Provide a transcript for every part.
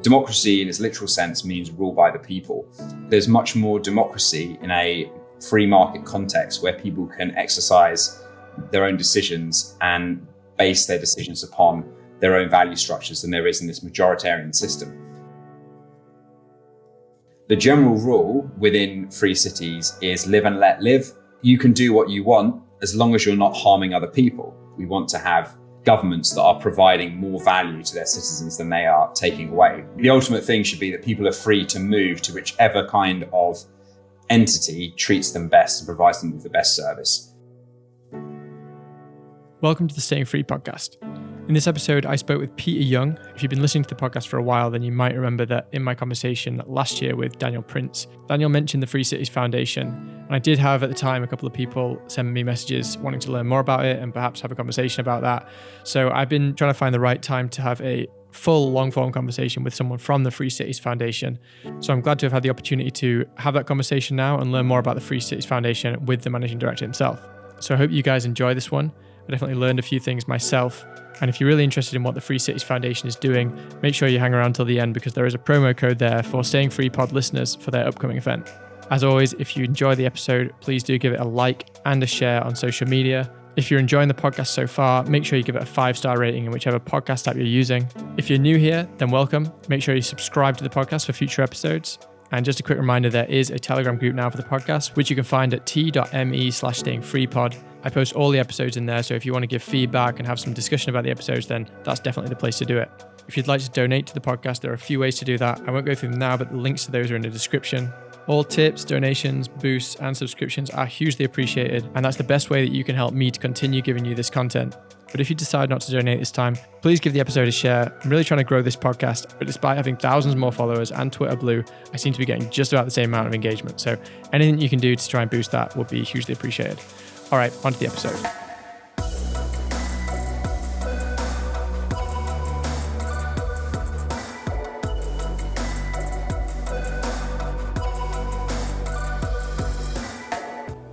democracy in its literal sense means rule by the people. There's much more democracy in a free market context where people can exercise their own decisions and base their decisions upon their own value structures than there is in this majoritarian system. The general rule within free cities is live and let live. You can do what you want as long as you're not harming other people. We want to have governments that are providing more value to their citizens than they are taking away. The ultimate thing should be that people are free to move to whichever kind of entity treats them best and provides them with the best service. Welcome to the Staying Free podcast. In this episode, I spoke with Peter Young. If you've been listening to the podcast for a while, then you might remember that in my conversation last year with Daniel Prince, Daniel mentioned the Free Cities Foundation. And I did have at the time a couple of people send me messages wanting to learn more about it and perhaps have a conversation about that. So I've been trying to find the right time to have a full long-form conversation with someone from the Free Cities Foundation. So I'm glad to have had the opportunity to have that conversation now and learn more about the Free Cities Foundation with the managing director himself. So I hope you guys enjoy this one. I definitely learned a few things myself. And if you're really interested in what the Free Cities Foundation is doing, make sure you hang around till the end because there is a promo code there for Staying Free Pod listeners for their upcoming event. As always, if you enjoy the episode, please do give it a like and a share on social media. If you're enjoying the podcast so far, make sure you give it a 5-star rating in whichever podcast app you're using. If you're new here, then welcome. Make sure you subscribe to the podcast for future episodes. And just a quick reminder, there is a Telegram group now for the podcast, which you can find at t.me/stayingfreepod. I post all the episodes in there, so if you want to give feedback and have some discussion about the episodes, then that's definitely the place to do it. If you'd like to donate to the podcast, there are a few ways to do that. I won't go through them now, but the links to those are in the description. All tips, donations, boosts, and subscriptions are hugely appreciated, and that's the best way that you can help me to continue giving you this content. But if you decide not to donate this time, please give the episode a share. I'm really trying to grow this podcast, but despite having thousands more followers and Twitter Blue, I seem to be getting just about the same amount of engagement. So anything you can do to try and boost that would be hugely appreciated. All right, on to the episode.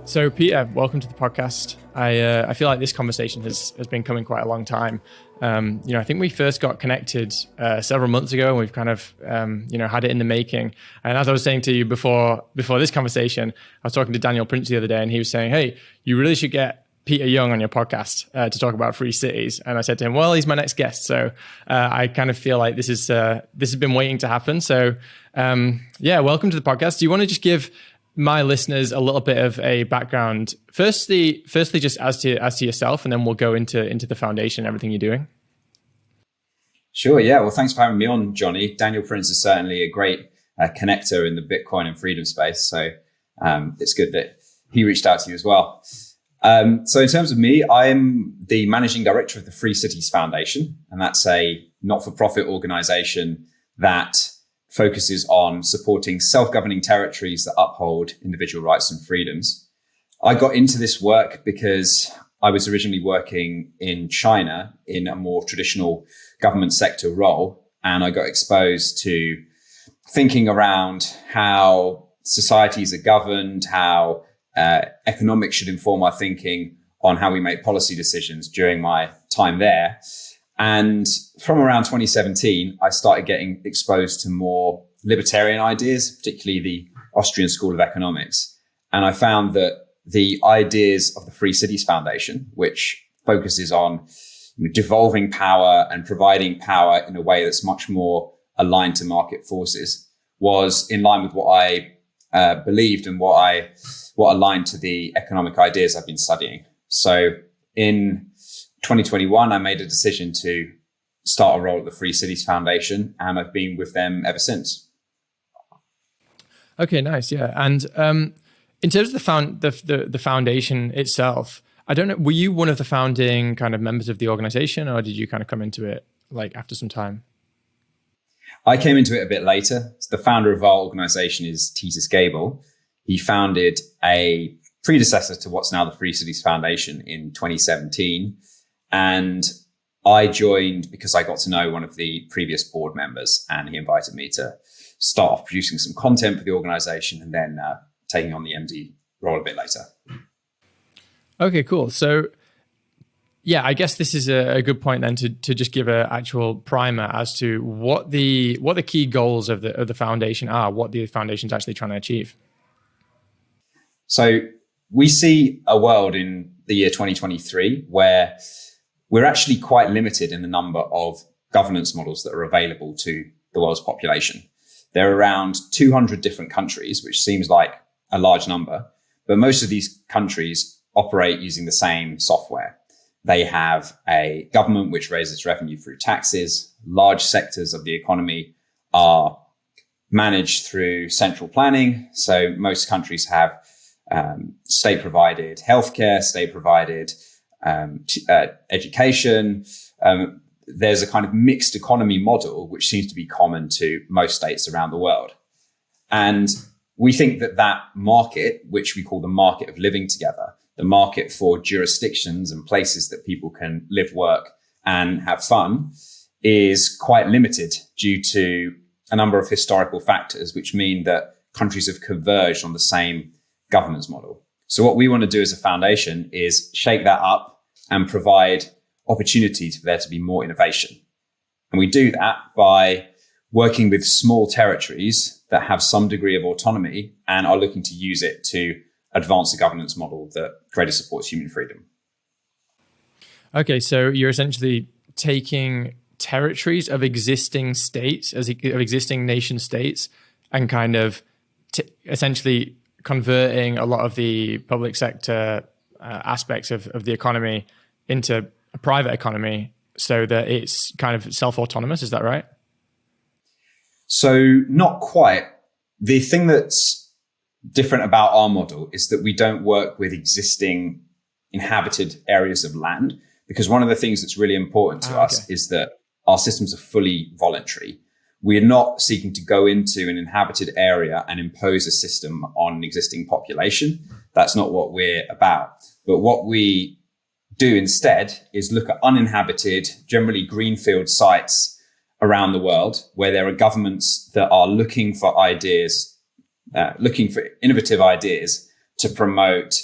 So Peter, welcome to the podcast. I feel like this conversation has been coming quite a long time. I think we first got connected several months ago, and we've kind of had it in the making. And as I was saying to you before this conversation, I was talking to Daniel Prince the other day, and he was saying, "Hey, you really should get Peter Young on your podcast to talk about free cities." And I said to him, "Well, he's my next guest." So I kind of feel like this has been waiting to happen. So welcome to the podcast. Do you want to just give my listeners a little bit of a background, firstly just as to yourself, and then we'll go into the foundation and everything you're doing? Sure, yeah. Well, thanks for having me on, Johnny. Daniel Prince is certainly a great connector in the Bitcoin and freedom space. So it's good that he reached out to you as well. So in terms of me, I'm the managing director of the Free Cities Foundation, and that's a not-for-profit organization that focuses on supporting self-governing territories that uphold individual rights and freedoms. I got into this work because I was originally working in China in a more traditional government sector role, and I got exposed to thinking around how societies are governed, how economics should inform our thinking on how we make policy decisions during my time there. And from around 2017, I started getting exposed to more libertarian ideas, particularly the Austrian School of Economics. And I found that the ideas of the Free Cities Foundation, which focuses on devolving power and providing power in a way that's much more aligned to market forces, was in line with what I believed and what aligned to the economic ideas I've been studying. So in 2021, I made a decision to start a role at the Free Cities Foundation, and I've been with them ever since. Okay, nice, yeah. And in terms of the foundation itself, I don't know, were you one of the founding kind of members of the organization, or did you kind of come into it like after some time? I came into it a bit later. The founder of our organization is Titus Gable. He founded a predecessor to what's now the Free Cities Foundation in 2017. And I joined because I got to know one of the previous board members, and he invited me to start off producing some content for the organization and then taking on the MD role a bit later. Okay, cool. So Yeah, I guess this is a good point then to just give an actual primer as to what the key goals of the foundation are, what the foundation's actually trying to achieve. So we see a world in the year 2023 where we're actually quite limited in the number of governance models that are available to the world's population. There are around 200 different countries, which seems like a large number, but most of these countries operate using the same software. They have a government which raises revenue through taxes. Large sectors of the economy are managed through central planning. So most countries have state-provided healthcare, state-provided education. There's a kind of mixed economy model, which seems to be common to most states around the world. And we think that market, which we call the market of living together, the market for jurisdictions and places that people can live, work, and have fun, is quite limited due to a number of historical factors, which mean that countries have converged on the same governance model. So what we want to do as a foundation is shake that up and provide opportunities for there to be more innovation. And we do that by working with small territories that have some degree of autonomy and are looking to use it to advance a governance model that greater supports human freedom. Okay, so you're essentially taking territories of existing states, of existing nation states, and kind of essentially converting a lot of the public sector aspects of the economy into a private economy so that it's kind of self-autonomous. Is that right? So not quite. The thing that's different about our model is that we don't work with existing inhabited areas of land, because one of the things that's really important to us is that our systems are fully voluntary. We are not seeking to go into an inhabited area and impose a system on an existing population. That's not what we're about. But what we do instead is look at uninhabited, generally greenfield sites around the world where there are governments that are looking for ideas, looking for innovative ideas to promote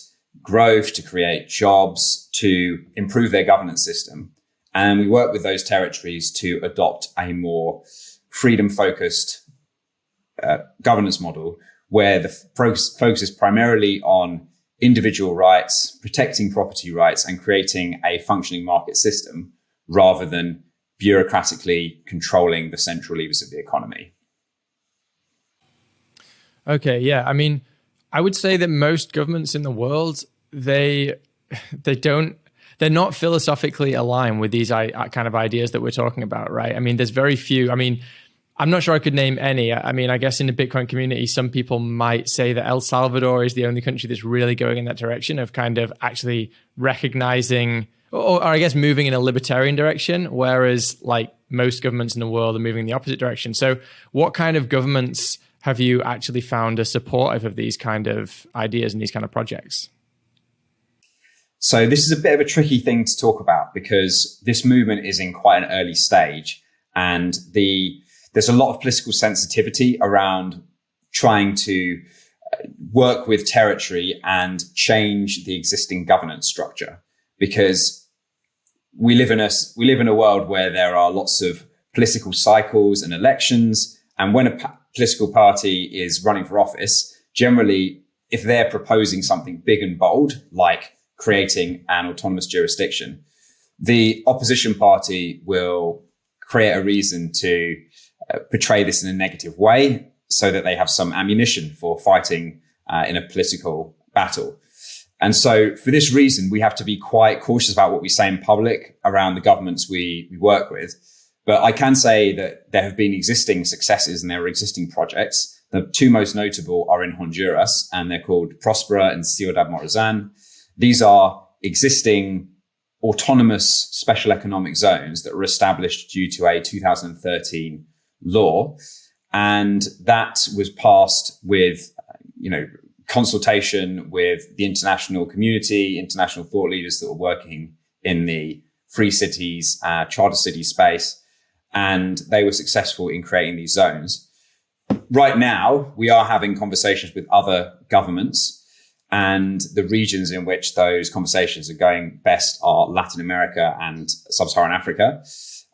growth, to create jobs, to improve their governance system. And we work with those territories to adopt a more freedom-focused governance model where the focus is primarily on individual rights, protecting property rights, and creating a functioning market system rather than bureaucratically controlling the central levers of the economy. Okay, yeah. I mean, I would say that most governments in the world, they're not philosophically aligned with these kind of ideas that we're talking about, right? I mean, there's very few. I mean, I'm not sure I could name any. I mean, I guess in the Bitcoin community, some people might say that El Salvador is the only country that's really going in that direction of kind of actually recognizing, or I guess moving in a libertarian direction, whereas like most governments in the world are moving in the opposite direction. So what kind of governments have you actually found are supportive of these kind of ideas and these kind of projects? So this is a bit of a tricky thing to talk about because this movement is in quite an early stage, and there's a lot of political sensitivity around trying to work with territory and change the existing governance structure, because we live in a world where there are lots of political cycles and elections, and when a political party is running for office, generally, if they're proposing something big and bold, like creating an autonomous jurisdiction, the opposition party will create a reason to portray this in a negative way so that they have some ammunition for fighting in a political battle. And so for this reason, we have to be quite cautious about what we say in public around the governments we work with. But I can say that there have been existing successes and there are existing projects. The two most notable are in Honduras, and they're called Prospera and Ciudad Morazan. These are existing autonomous special economic zones that were established due to a 2013 law. And that was passed with, consultation with the international community, international thought leaders that were working in the free cities, charter city space. And they were successful in creating these zones. Right now, we are having conversations with other governments, And the regions in which those conversations are going best are Latin America and Sub-Saharan Africa.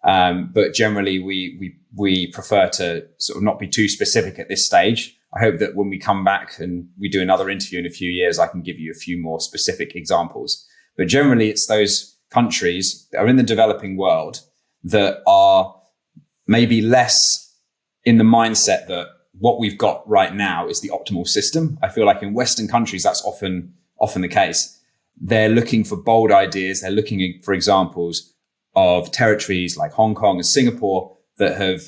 But generally, we prefer to sort of not be too specific at this stage. I hope that when we come back and we do another interview in a few years, I can give you a few more specific examples. But generally, it's those countries that are in the developing world that are maybe less in the mindset that what we've got right now is the optimal system. I feel like in Western countries, that's often the case. They're looking for bold ideas. They're looking for examples of territories like Hong Kong and Singapore that have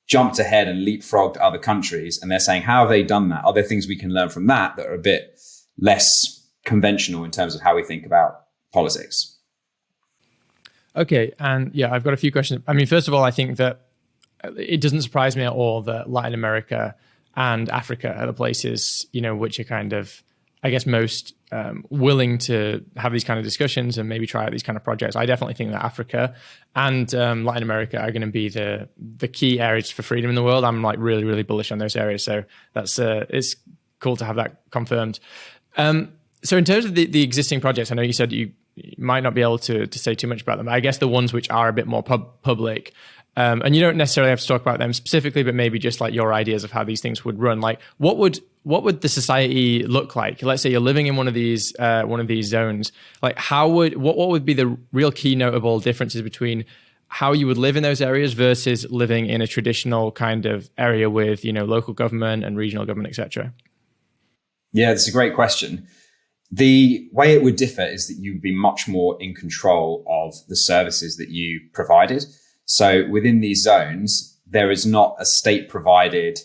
jumped ahead and leapfrogged other countries. And they're saying, how have they done that? Are there things we can learn from that are a bit less conventional in terms of how we think about politics? Okay. And yeah, I've got a few questions. I mean, first of all, I think that it doesn't surprise me at all that Latin America and Africa are the places, which are kind of, I guess, most willing to have these kind of discussions and maybe try out these kind of projects. I definitely think that Africa and Latin America are going to be the key areas for freedom in the world. I'm like really, really bullish on those areas. So that's it's cool to have that confirmed. So in terms of the existing projects, I know you said you might not be able to say too much about them. I guess the ones which are a bit more public, and you don't necessarily have to talk about them specifically, but maybe just like your ideas of how these things would run. Like what would the society look like? Let's say you're living in one of these zones. Like what would be the real key notable differences between how you would live in those areas versus living in a traditional kind of area with, local government and regional government, et cetera? Yeah, that's a great question. The way it would differ is that you would be much more in control of the services that you provided. So within these zones, there is not a state provided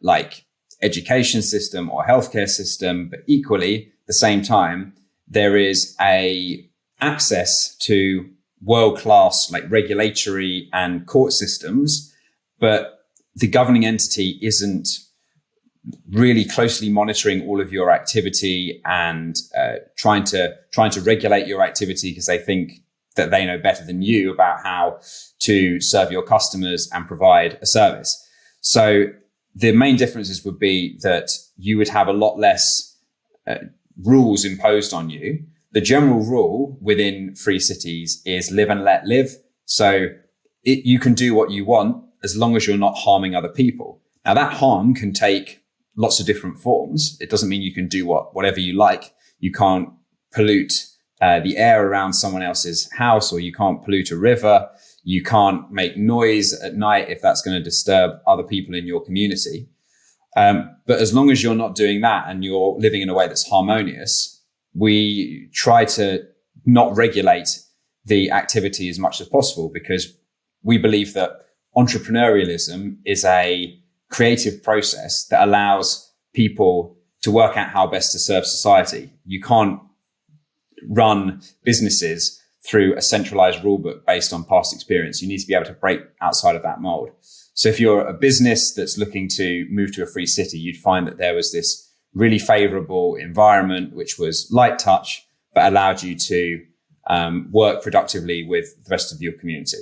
like education system or healthcare system, but equally at the same time, there is a access to world-class like regulatory and court systems, but the governing entity isn't really closely monitoring all of your activity and trying to regulate your activity because they think that they know better than you about how to serve your customers and provide a service. So the main differences would be that you would have a lot less rules imposed on you. The general rule within free cities is live and let live. So you can do what you want as long as you're not harming other people. Now that harm can take lots of different forms. It doesn't mean you can do whatever you like. You can't pollute the air around someone else's house, or you can't pollute a river. You can't make noise at night if that's going to disturb other people in your community. But as long as you're not doing that and you're living in a way that's harmonious, we try to not regulate the activity as much as possible because we believe that entrepreneurialism is a creative process that allows people to work out how best to serve society. You can't run businesses through a centralized rulebook based on past experience. You need to be able to break outside of that mold. So if you're a business that's looking to move to a free city, you'd find that there was this really favorable environment, which was light touch, but allowed you to work productively with the rest of your community.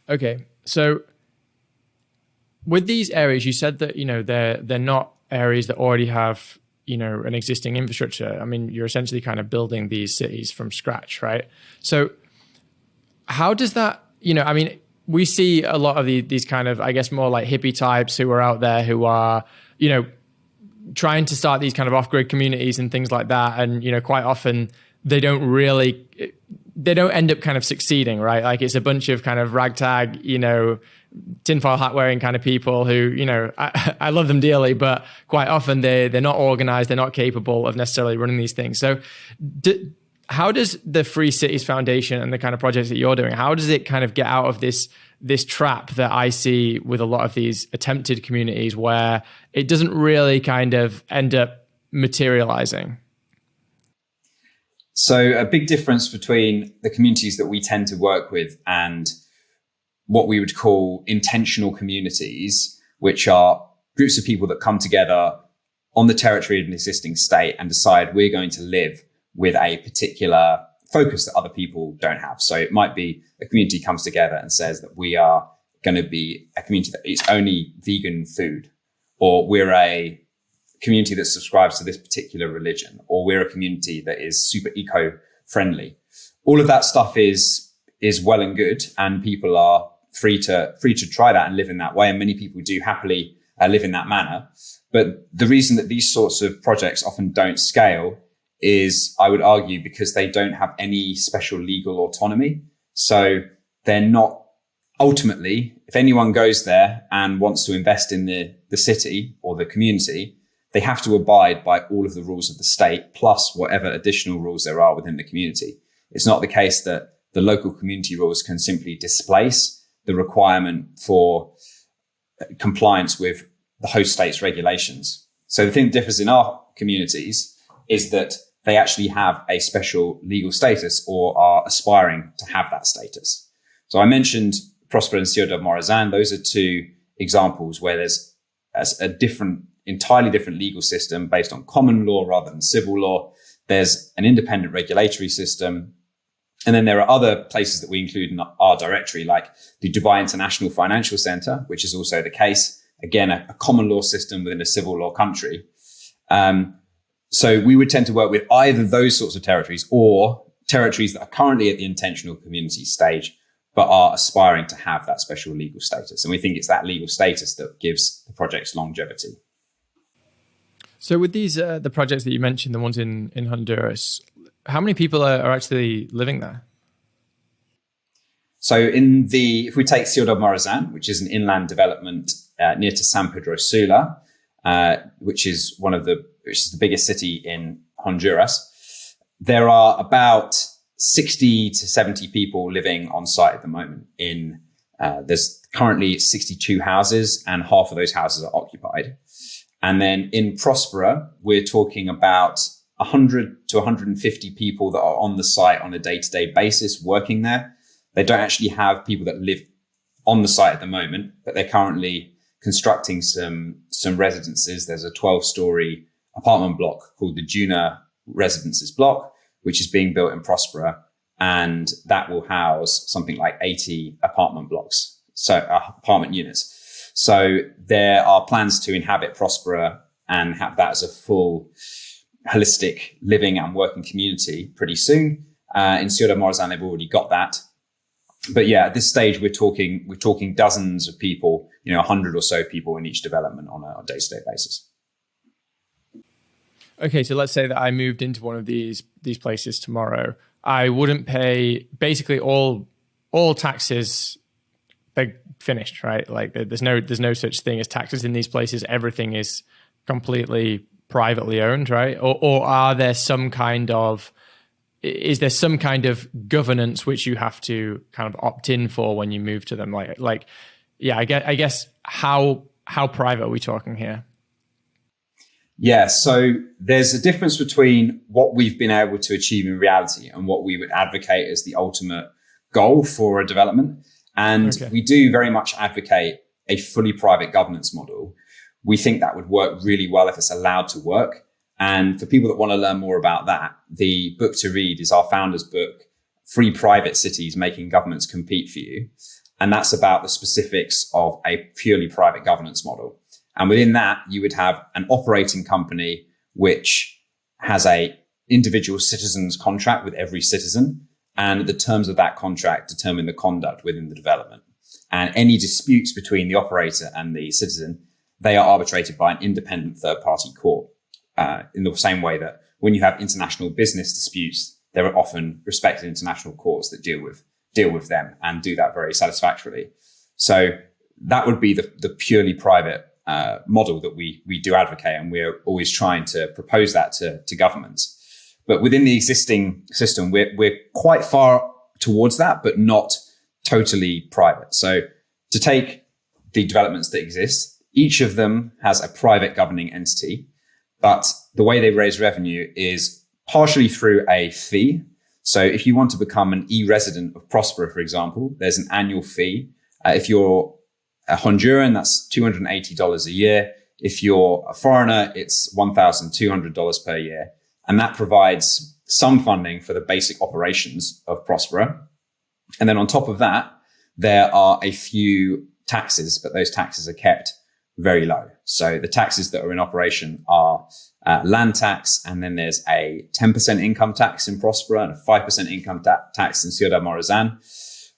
Okay. So with these areas, you said that, they're not areas that already have, an existing infrastructure. I mean, you're essentially kind of building these cities from scratch, right? So how does that, we see a lot of these kind of, I guess, more like hippie types who are out there who are, trying to start these kind of off-grid communities and things like that. And, quite often they don't end up kind of succeeding, right? Like it's a bunch of kind of ragtag, tinfoil hat wearing kind of people who, I love them dearly, but quite often they're not organized. They're not capable of necessarily running these things. So how does the Free Cities Foundation and the kind of projects that you're doing, how does it kind of get out of this trap that I see with a lot of these attempted communities where it doesn't really kind of end up materializing? So a big difference between the communities that we tend to work with and what we would call intentional communities, which are groups of people that come together on the territory of an existing state and decide we're going to live with a particular focus that other people don't have. So it might be a community comes together and says that we are going to be a community that eats only vegan food, or we're a community that subscribes to this particular religion, or we're a community that is super eco-friendly. All of that stuff is well and good, and people are free to try that and live in that way. And many people do happily live in that manner. But the reason that these sorts of projects often don't scale is, I would argue, because they don't have any special legal autonomy. So they're not, ultimately, if anyone goes there and wants to invest in the city or the community, they have to abide by all of the rules of the state, plus whatever additional rules there are within the community. It's not the case that the local community rules can simply displace the requirement for compliance with the host state's regulations. So the thing that differs in our communities is that they actually have a special legal status or are aspiring to have that status. So I mentioned Prosper and Ciudad Morazan. Those are two examples where there's a entirely different legal system based on common law rather than civil law. There's an independent regulatory system. And then there are other places that we include in our directory, like the Dubai International Financial Center, which is also the case. Again, a common law system within a civil law country. So we would tend to work with either those sorts of territories or territories that are currently at the intentional community stage, but are aspiring to have that special legal status. And we think it's that legal status that gives the project's longevity. So with these, the projects that you mentioned, the ones in Honduras, how many people are actually living there? So if we take Ciudad Morazan, which is an inland development near to San Pedro Sula, which is the biggest city in Honduras, there are about 60 to 70 people living on site at the moment. There's currently 62 houses, and half of those houses are occupied. And then in Prospera, we're talking about 100 to 150 people that are on the site on a day-to-day basis working there. They don't actually have people that live on the site at the moment, but they're currently constructing some residences. There's a 12-story apartment block called the Juna Residences Block, which is being built in Prospera, and that will house something like 80 apartment blocks, so apartment units. So there are plans to inhabit Prospera and have that as a full holistic living and working community pretty soon. In Ciudad Morazan, they've already got that. But yeah, at this stage, we're talking dozens of people, 100 or so people in each development on a day-to-day basis. Okay, so let's say that I moved into one of these places tomorrow. I wouldn't pay basically all taxes. They're finished, right? Like there's no such thing as taxes in these places. Everything is completely privately owned, right? Or is there some kind of governance which you have to kind of opt in for when you move to them? I guess how private are we talking here? Yeah, so there's a difference between what we've been able to achieve in reality and what we would advocate as the ultimate goal for a development. And we do very much advocate a fully private governance model. We think that would work really well if it's allowed to work. And for people that want to learn more about that, the book to read is our founder's book, Free Private Cities Making Governments Compete for You. And that's about the specifics of a purely private governance model. And within that, you would have an operating company which has a individual citizen's contract with every citizen. And the terms of that contract determine the conduct within the development. And any disputes between the operator and the citizen, they are arbitrated by an independent third-party court. In the same way that when you have international business disputes, there are often respected international courts that deal with them and do that very satisfactorily. So that would be the purely private model that we do advocate, and we're always trying to propose that to governments. But within the existing system, we're quite far towards that, but not totally private. So to take the developments that exist, each of them has a private governing entity, but the way they raise revenue is partially through a fee. So if you want to become an e-resident of Prospera, for example, there's an annual fee. If you're a Honduran, that's $280 a year. If you're a foreigner, it's $1,200 per year. And that provides some funding for the basic operations of Prospera. And then on top of that, there are a few taxes, but those taxes are kept very low. So the taxes that are in operation are land tax, and then there's a 10% income tax in Prospera and a 5% income tax in Ciudad Morazan.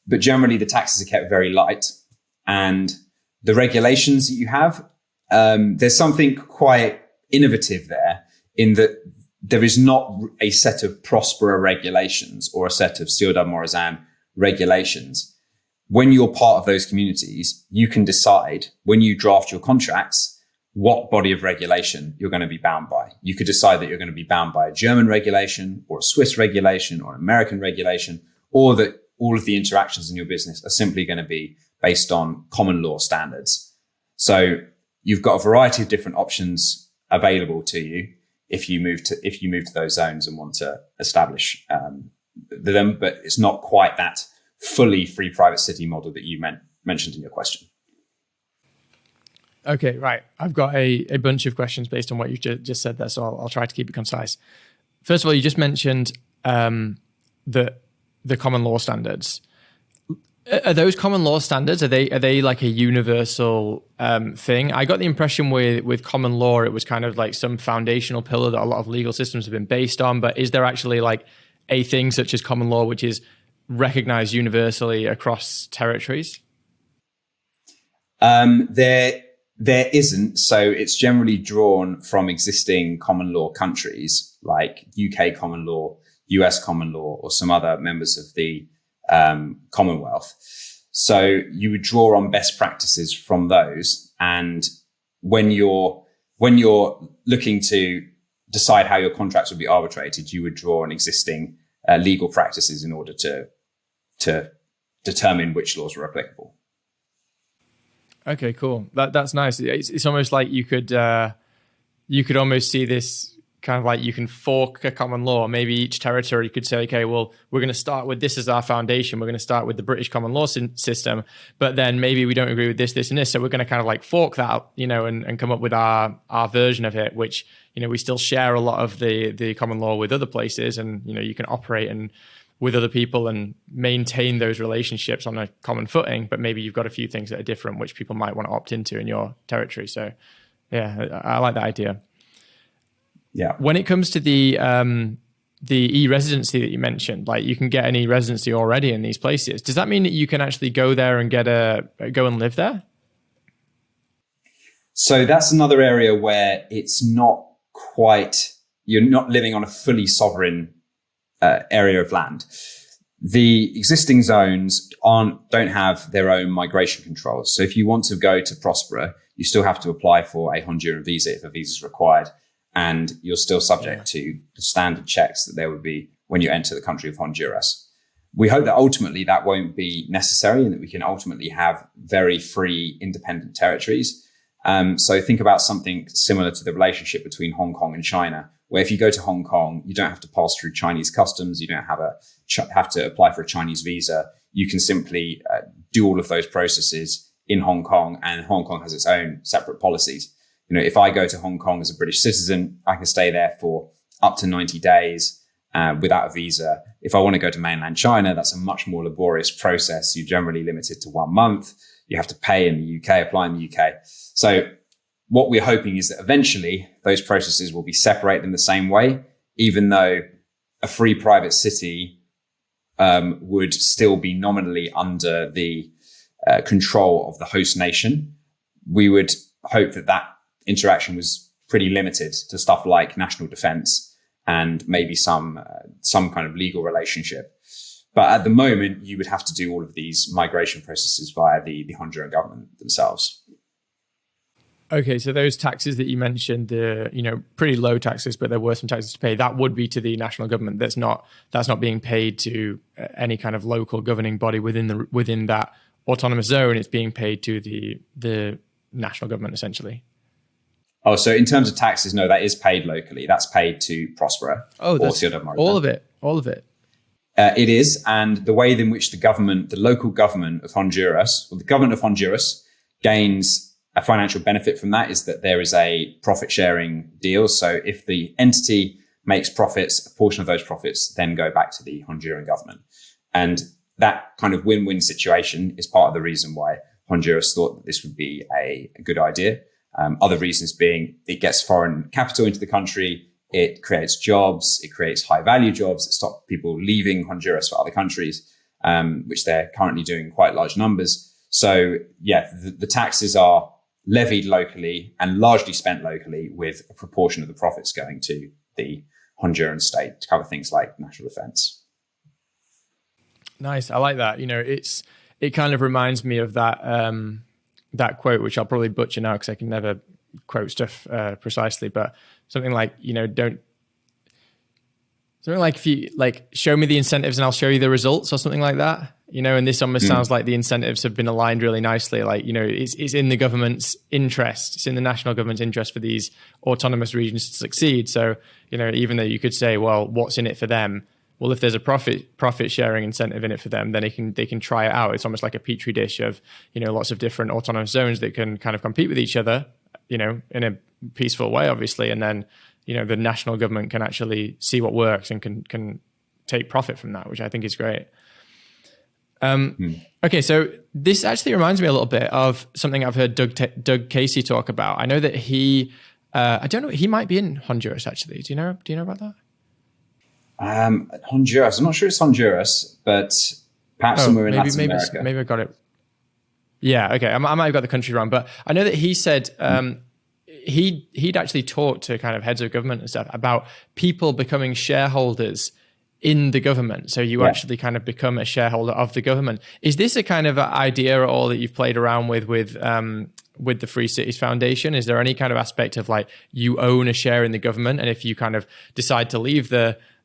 But generally, the taxes are kept very light. And the regulations that you have, there's something quite innovative there in that there is not a set of Prospera regulations or a set of Ciudad Morazan regulations. When you're part of those communities, you can decide when you draft your contracts what body of regulation you're going to be bound by. You could decide that you're going to be bound by a German regulation or a Swiss regulation or an American regulation, or that all of the interactions in your business are simply going to be based on common law standards. So you've got a variety of different options available to you if you move to those zones and want to establish them, but it's not quite that fully free private city model that you mentioned in your question. Okay, right. I've got a bunch of questions based on what you just said there, so I'll try to keep it concise. First of all, you just mentioned the common law standards. Are those common law standards? Are they like a universal thing? I got the impression with common law, it was kind of like some foundational pillar that a lot of legal systems have been based on. But is there actually like a thing such as common law, which is recognized universally across territories? There isn't. So it's generally drawn from existing common law countries like UK common law, US common law, or some other members of the Commonwealth. So you would draw on best practices from those. And when you're looking to decide how your contracts would be arbitrated, you would draw on existing legal practices in order to determine which laws were applicable. Okay, cool. That's nice. It's almost like you could almost see this kind of like you can fork a common law. Maybe each territory could say, okay, well, we're going to start with this as our foundation. We're going to start with the British common law system, but then maybe we don't agree with this, and this. So we're going to kind of like fork that, and come up with our version of it, which, we still share a lot of the common law with other places, and, you can operate and with other people and maintain those relationships on a common footing, but maybe you've got a few things that are different, which people might want to opt into in your territory. So yeah, I like that idea. Yeah. When it comes to the e-residency that you mentioned, like you can get an e-residency already in these places. Does that mean that you can actually go there and go and live there? So that's another area where it's not quite, you're not living on a fully sovereign area of land. The existing zones don't have their own migration controls. So if you want to go to Prospera, you still have to apply for a Honduran visa if a visa is required. And you're still subject to the standard checks that there would be when you enter the country of Honduras. We hope that ultimately that won't be necessary and that we can ultimately have very free, independent territories. So think about something similar to the relationship between Hong Kong and China, where if you go to Hong Kong, you don't have to pass through Chinese customs. You don't have to apply for a Chinese visa. You can simply do all of those processes in Hong Kong, and Hong Kong has its own separate policies. If I go to Hong Kong as a British citizen, I can stay there for up to 90 days without a visa. If I want to go to mainland China, that's a much more laborious process. You're generally limited to 1 month. You have to pay in the UK, apply in the UK. So what we're hoping is that eventually those processes will be separated in the same way, even though a free private city would still be nominally under the control of the host nation. We would hope that interaction was pretty limited to stuff like national defense and maybe some kind of legal relationship. But at the moment, you would have to do all of these migration processes via the Honduran government themselves. Okay, so those taxes that you mentioned, pretty low taxes, but there were some taxes to pay. That would be to the national government. That's not being paid to any kind of local governing body within that autonomous zone. It's being paid to the national government essentially. Oh, so in terms of taxes, no, that is paid locally. That's paid to Prospera. Oh, that's all of it. All of it. It is, and the way in which the local government of Honduras, or the government of Honduras, gains a financial benefit from that is that there is a profit sharing deal. So if the entity makes profits, a portion of those profits then go back to the Honduran government. And that kind of win-win situation is part of the reason why Honduras thought that this would be a good idea. Other reasons being it gets foreign capital into the country, it creates jobs, it creates high value jobs, it stops people leaving Honduras for other countries, which they're currently doing in quite large numbers. So yeah, the taxes are levied locally and largely spent locally, with a proportion of the profits going to the Honduran state to cover things like national defense. Nice. I like that. It kind of reminds me of that quote, which I'll probably butcher now because I can never quote stuff precisely, but something like, if you show me the incentives and I'll show you the results, or something like that, and this almost sounds like the incentives have been aligned really nicely. It's in the government's interest, it's in the national government's interest for these autonomous regions to succeed. So, even though you could say, well, what's in it for them? Well, if there's a profit sharing incentive in it for them, then they can try it out. It's almost like a petri dish of, lots of different autonomous zones that can kind of compete with each other, in a peaceful way, obviously. And then, the national government can actually see what works and can take profit from that, which I think is great. Okay, so this actually reminds me a little bit of something I've heard Doug Casey talk about. I know that he might be in Honduras actually. Do you know about that? Honduras. I'm not sure it's Honduras, but perhaps somewhere in Latin America. Maybe I got it. Yeah, okay. I might have got the country wrong, but I know that he said he'd actually talked to kind of heads of government and stuff about people becoming shareholders in the government. So you actually kind of become a shareholder of the government. Is this a kind of idea at all that you've played around with the Free Cities Foundation? Is there any kind of aspect of you own a share in the government, and if you kind of decide to leave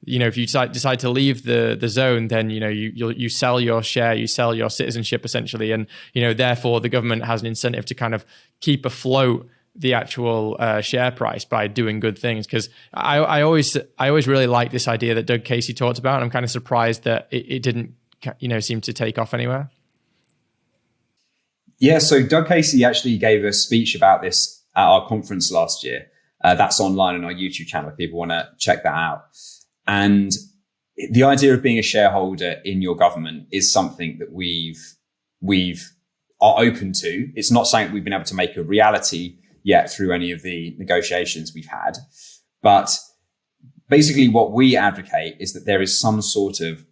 if you decide to leave the zone, then you sell your share, you sell your citizenship essentially, and therefore the government has an incentive to kind of keep afloat the actual share price by doing good things. Because I always really like this idea that Doug Casey talked about, and I'm kind of surprised that it didn't seem to take off anywhere. Yeah, so Doug Casey actually gave a speech about this at our conference last year. That's online on our YouTube channel if people want to check that out. And the idea of being a shareholder in your government is something that we've are open to. It's not something we've been able to make a reality yet through any of the negotiations we've had. But basically what we advocate is that there is some sort of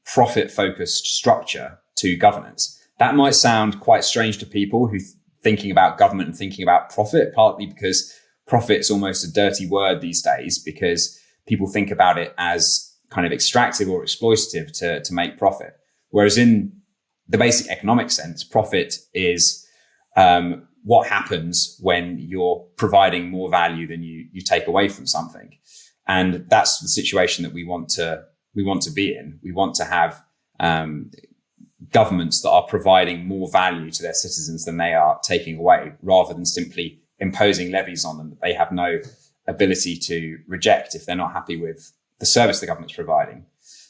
profit-focused structure to governance. That might sound quite strange to people who thinking about government and thinking about profit, partly because profit is almost a dirty word these days, because people think about it as kind of extractive or exploitative to make profit. Whereas in the basic economic sense, profit is what happens when you're providing more value than you take away from something. And that's the situation that we want to be in. We want to have governments that are providing more value to their citizens than they are taking away, rather than simply imposing levies on them that they have no ability to reject if they're not happy with the service the government's providing.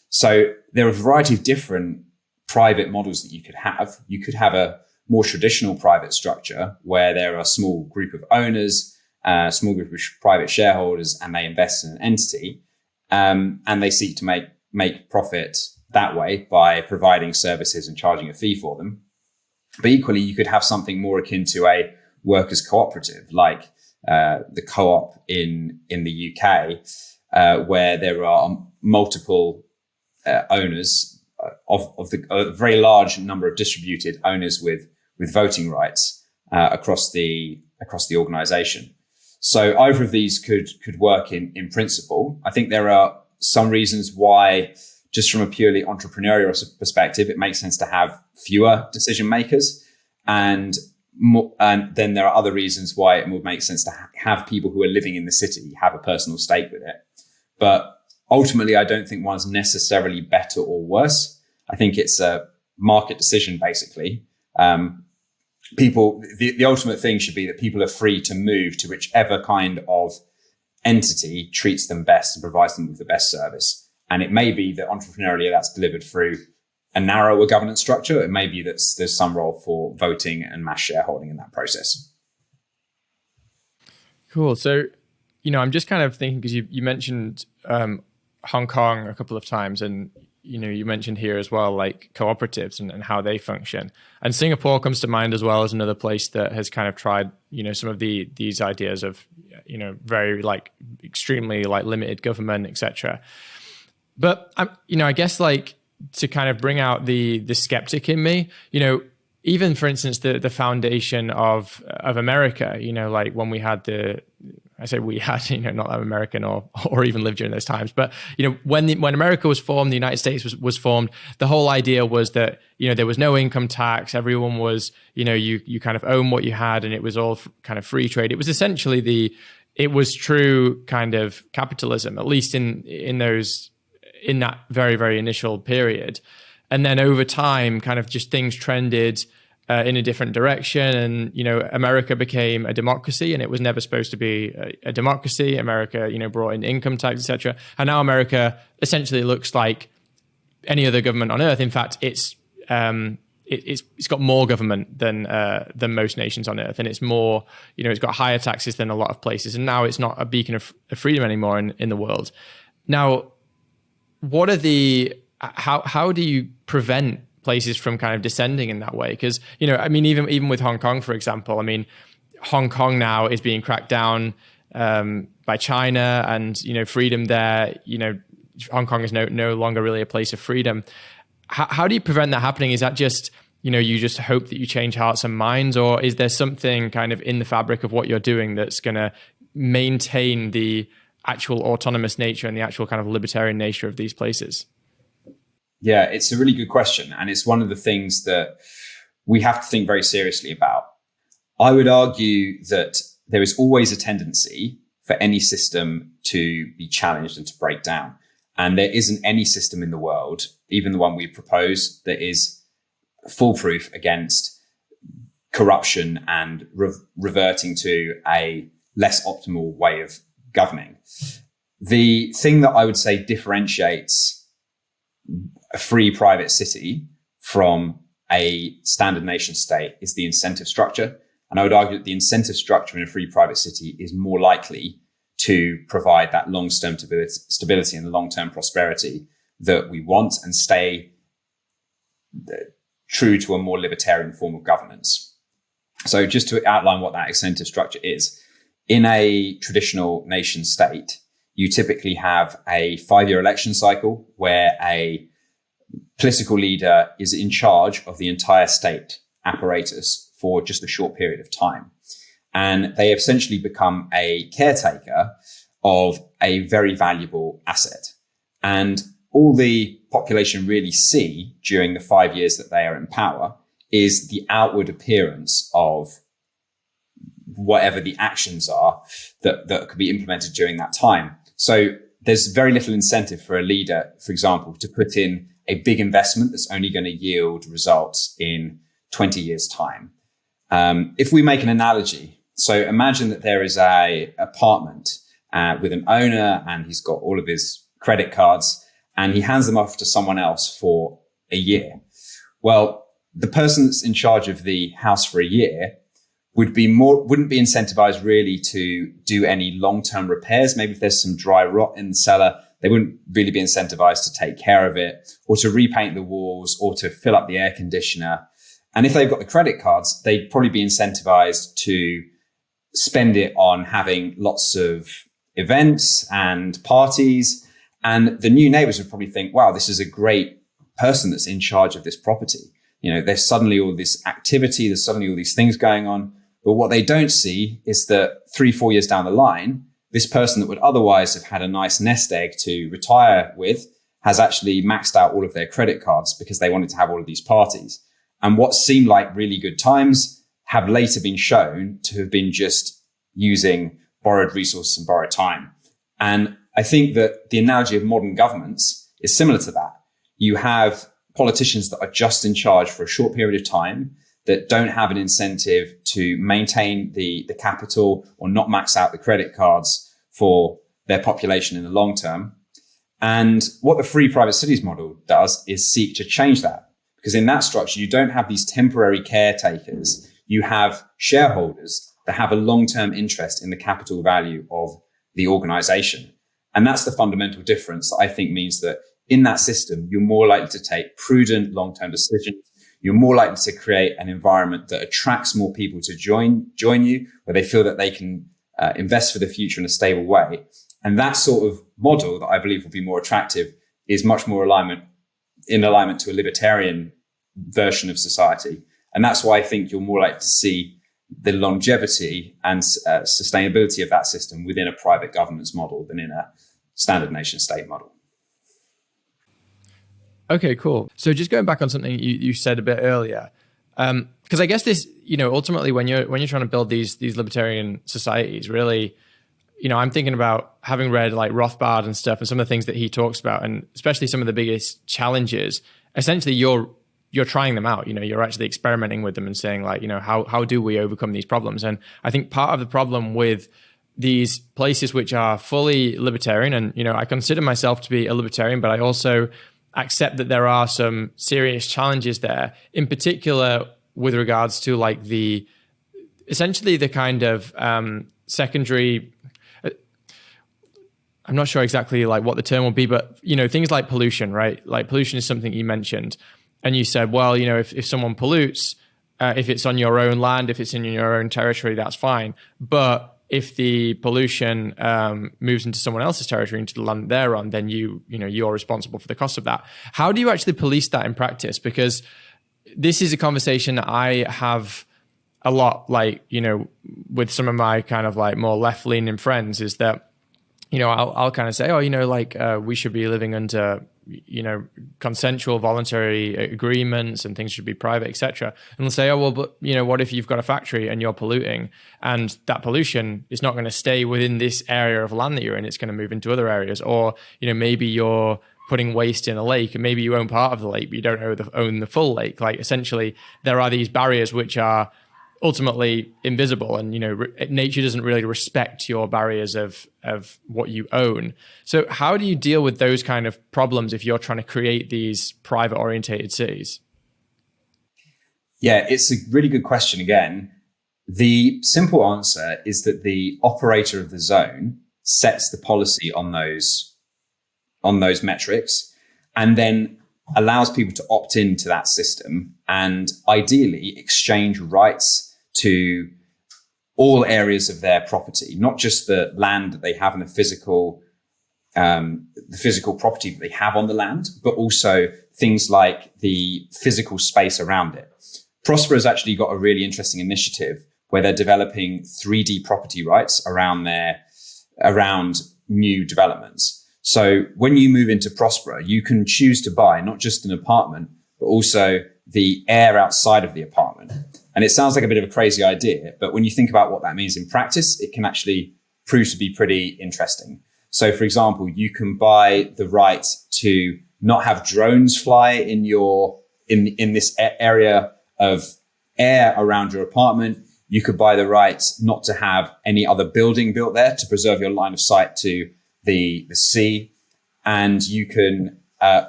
So there are a variety of different private models that you could have. You could have a more traditional private structure where there are a small group of owners, a small group of private shareholders, and they invest in an entity, and they seek to make profit that way by providing services and charging a fee for them. But equally, you could have something more akin to a workers' cooperative, like the co-op in the UK, where there are multiple owners of a very large number of distributed owners with voting rights across the organization. So either of these could work in principle. I think there are some reasons why, just from a purely entrepreneurial perspective, it makes sense to have fewer decision makers, and then there are other reasons why it would make sense to have people who are living in the city have a personal stake with it. But ultimately, I don't think one's necessarily better or worse. I think it's a market decision, basically. The ultimate thing should be that people are free to move to whichever kind of entity treats them best and provides them with the best service. And it may be that entrepreneurially that's delivered through a narrower governance structure. It may be that there's some role for voting and mass shareholding in that process. Cool. So, I'm just kind of thinking, because you mentioned Hong Kong a couple of times, and you mentioned here as well, like cooperatives and how they function. And Singapore comes to mind as well as another place that has kind of tried, some of these ideas of, very like extremely like limited government, etc. But I guess like to kind of bring out the skeptic in me, even for instance, the foundation of America, like when we had I say we had, not that I'm American or even lived during those times, but when America was formed, the United States was formed. The whole idea was that there was no income tax. Everyone was you kind of own what you had, and it was all kind of free trade. It was essentially it was true kind of capitalism, at least in that very, very initial period. And then over time, kind of just things trended in a different direction. And, America became a democracy, and it was never supposed to be a democracy. America, brought in income tax, etc. And now America essentially looks like any other government on earth. In fact, it's got more government than most nations on earth. And it's more, it's got higher taxes than a lot of places. And now it's not a beacon of freedom anymore in the world. Now, what are how do you prevent places from kind of descending in that way? Because, even with Hong Kong, for example, Hong Kong now is being cracked down by China, and, freedom there, Hong Kong is no longer really a place of freedom. How do you prevent that happening? Is that just, you just hope that you change hearts and minds, or is there something kind of in the fabric of what you're doing that's going to maintain the actual autonomous nature and the actual kind of libertarian nature of these places? Yeah, it's a really good question. And it's one of the things that we have to think very seriously about. I would argue that there is always a tendency for any system to be challenged and to break down. And there isn't any system in the world, even the one we propose, that is foolproof against corruption and reverting to a less optimal way of governing. The thing that I would say differentiates a free private city from a standard nation state is the incentive structure. And I would argue that the incentive structure in a free private city is more likely to provide that long-term stability and the long-term prosperity that we want, and stay true to a more libertarian form of governance. So just to outline what that incentive structure is, in a traditional nation state, you typically have a 5-year election cycle where a political leader is in charge of the entire state apparatus for just a short period of time. And they essentially become a caretaker of a very valuable asset. And all the population really see during the 5 years that they are in power is the outward appearance of whatever the actions are that could be implemented during that time. So there's very little incentive for a leader, for example, to put in a big investment that's only going to yield results in 20 years' time. If we make an analogy, so imagine that there is a apartment with an owner, and he's got all of his credit cards, and he hands them off to someone else for a year. Well, the person that's in charge of the house for a year wouldn't be incentivized really to do any long-term repairs. Maybe if there's some dry rot in the cellar, they wouldn't really be incentivized to take care of it, or to repaint the walls, or to fill up the air conditioner. And if they've got the credit cards, they'd probably be incentivized to spend it on having lots of events and parties. And the new neighbors would probably think, wow, this is a great person that's in charge of this property. There's suddenly all this activity, there's suddenly all these things going on. But what they don't see is that 3-4 years down the line, this person that would otherwise have had a nice nest egg to retire with has actually maxed out all of their credit cards because they wanted to have all of these parties. And what seemed like really good times have later been shown to have been just using borrowed resources and borrowed time. And I think that the analogy of modern governments is similar to that. You have politicians that are just in charge for a short period of time, that don't have an incentive to maintain the capital or not max out the credit cards for their population in the long term. And what the free private cities model does is seek to change that. Because in that structure, you don't have these temporary caretakers. You have shareholders that have a long-term interest in the capital value of the organization. And that's the fundamental difference that I think means that in that system, you're more likely to take prudent long-term decisions. You're more likely to create an environment that attracts more people to join you, where they feel that they can invest for the future in a stable way. And that sort of model that I believe will be more attractive is much more in alignment to a libertarian version of society. And that's why I think you're more likely to see the longevity and sustainability of that system within a private governance model than in a standard nation state model. Okay, cool. So just going back on something you said a bit earlier, because I guess this, ultimately when you're trying to build these libertarian societies, really, I'm thinking about having read like Rothbard and stuff and some of the things that he talks about, and especially some of the biggest challenges. Essentially, you're trying them out. You're actually experimenting with them and saying like, how do we overcome these problems? And I think part of the problem with these places which are fully libertarian, and I consider myself to be a libertarian, but I also accept that there are some serious challenges there, in particular with regards to like essentially the kind of secondary, I'm not sure exactly like what the term will be, but things like pollution, right? Like pollution is something you mentioned, and you said, well, if someone pollutes, if it's on your own land, if it's in your own territory, that's fine. But if the pollution moves into someone else's territory, into the land they're on, then you're responsible for the cost of that. How do you actually police that in practice? Because this is a conversation that I have a lot, like, with some of my kind of like more left-leaning friends, is that, I'll kind of say, we should be living under, consensual voluntary agreements and things should be private, etc. And they'll say, oh, well, but, what if you've got a factory and you're polluting, and that pollution is not going to stay within this area of land that you're in, it's going to move into other areas. Or, maybe you're putting waste in a lake and maybe you own part of the lake, but you don't own the full lake. Like essentially there are these barriers which are ultimately invisible, and nature doesn't really respect your barriers of what you own. So how do you deal with those kind of problems if you're trying to create these private orientated cities? Yeah, it's a really good question. Again, the simple answer is that the operator of the zone sets the policy on those metrics, and then allows people to opt into that system and ideally exchange rights to all areas of their property, not just the land that they have and the physical property that they have on the land, but also things like the physical space around it. Prosper has actually got a really interesting initiative where they're developing 3D property rights around new developments. So when you move into Prosper, you can choose to buy not just an apartment, but also the air outside of the apartment. And it sounds like a bit of a crazy idea, but when you think about what that means in practice, it can actually prove to be pretty interesting. So for example, you can buy the right to not have drones fly in this area of air around your apartment. You could buy the right not to have any other building built there to preserve your line of sight to the sea. And you can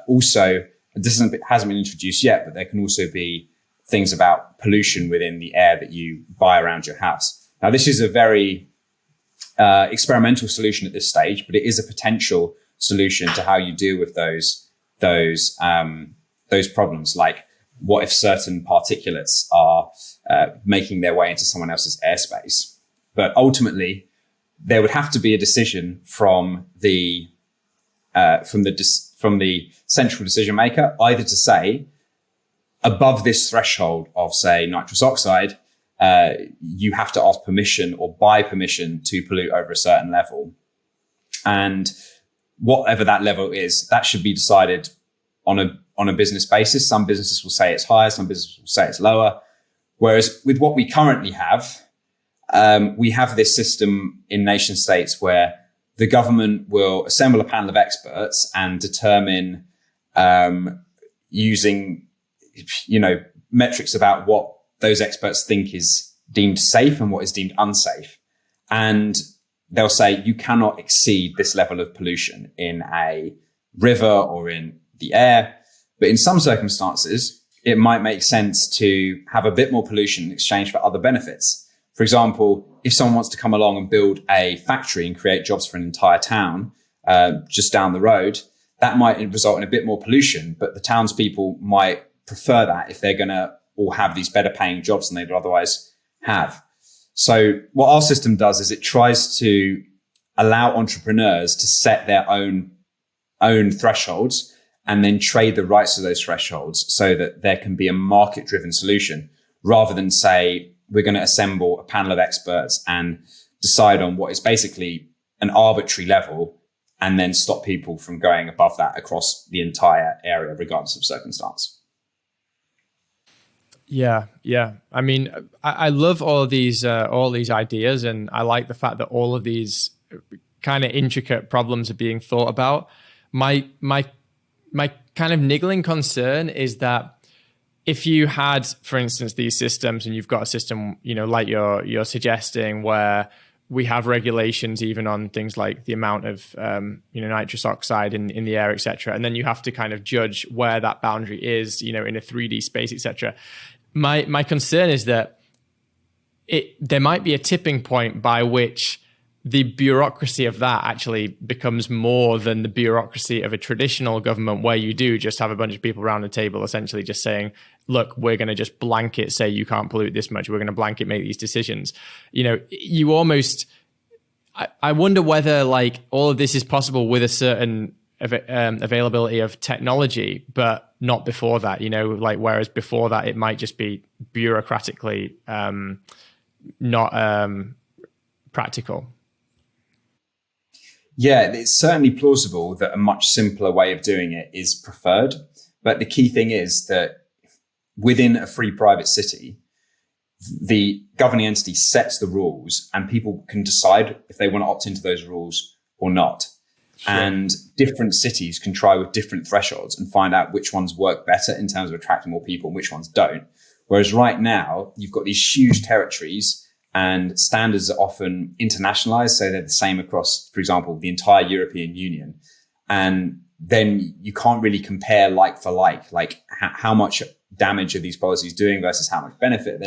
also, this hasn't been introduced yet, but there can also be things about pollution within the air that you buy around your house. Now, this is a very experimental solution at this stage, but it is a potential solution to how you deal with those problems. Like, what if certain particulates are making their way into someone else's airspace? But ultimately, there would have to be a decision from the central decision maker, either to say, above this threshold of, say, nitrous oxide, you have to ask permission or buy permission to pollute over a certain level. And whatever that level is, that should be decided on a business basis. Some businesses will say it's higher, some businesses will say it's lower. Whereas with what we currently have, we have this system in nation states where the government will assemble a panel of experts and determine, using, metrics about what those experts think is deemed safe and what is deemed unsafe. And they'll say, you cannot exceed this level of pollution in a river or in the air. But in some circumstances, it might make sense to have a bit more pollution in exchange for other benefits. For example, if someone wants to come along and build a factory and create jobs for an entire town just down the road, that might result in a bit more pollution, but the townspeople might prefer that if they're going to all have these better paying jobs than they'd otherwise have. So what our system does is it tries to allow entrepreneurs to set their own thresholds and then trade the rights to those thresholds so that there can be a market driven solution, rather than say, we're going to assemble a panel of experts and decide on what is basically an arbitrary level and then stop people from going above that across the entire area, regardless of circumstance. Yeah. I mean, I love all these ideas, and I like the fact that all of these kind of intricate problems are being thought about. My kind of niggling concern is that if you had, for instance, these systems, and you've got a system, like you're suggesting, where we have regulations even on things like the amount of nitrous oxide in the air, etc., and then you have to kind of judge where that boundary is, in a 3D space, etc. My concern is that there might be a tipping point by which the bureaucracy of that actually becomes more than the bureaucracy of a traditional government, where you do just have a bunch of people around a table essentially just saying, look, we're going to just blanket say you can't pollute this much. We're going to blanket make these decisions. You almost, I wonder whether like all of this is possible with a certain availability of technology, but not before that, like whereas before that, it might just be bureaucratically not practical. Yeah, it's certainly plausible that a much simpler way of doing it is preferred. But the key thing is that within a free private city, the governing entity sets the rules and people can decide if they want to opt into those rules or not. Sure. And different cities can try with different thresholds and find out which ones work better in terms of attracting more people and which ones don't. Whereas right now, you've got these huge territories and standards are often internationalized. So they're the same across, for example, the entire European Union. And then you can't really compare like for like how much damage are these policies doing versus how much benefit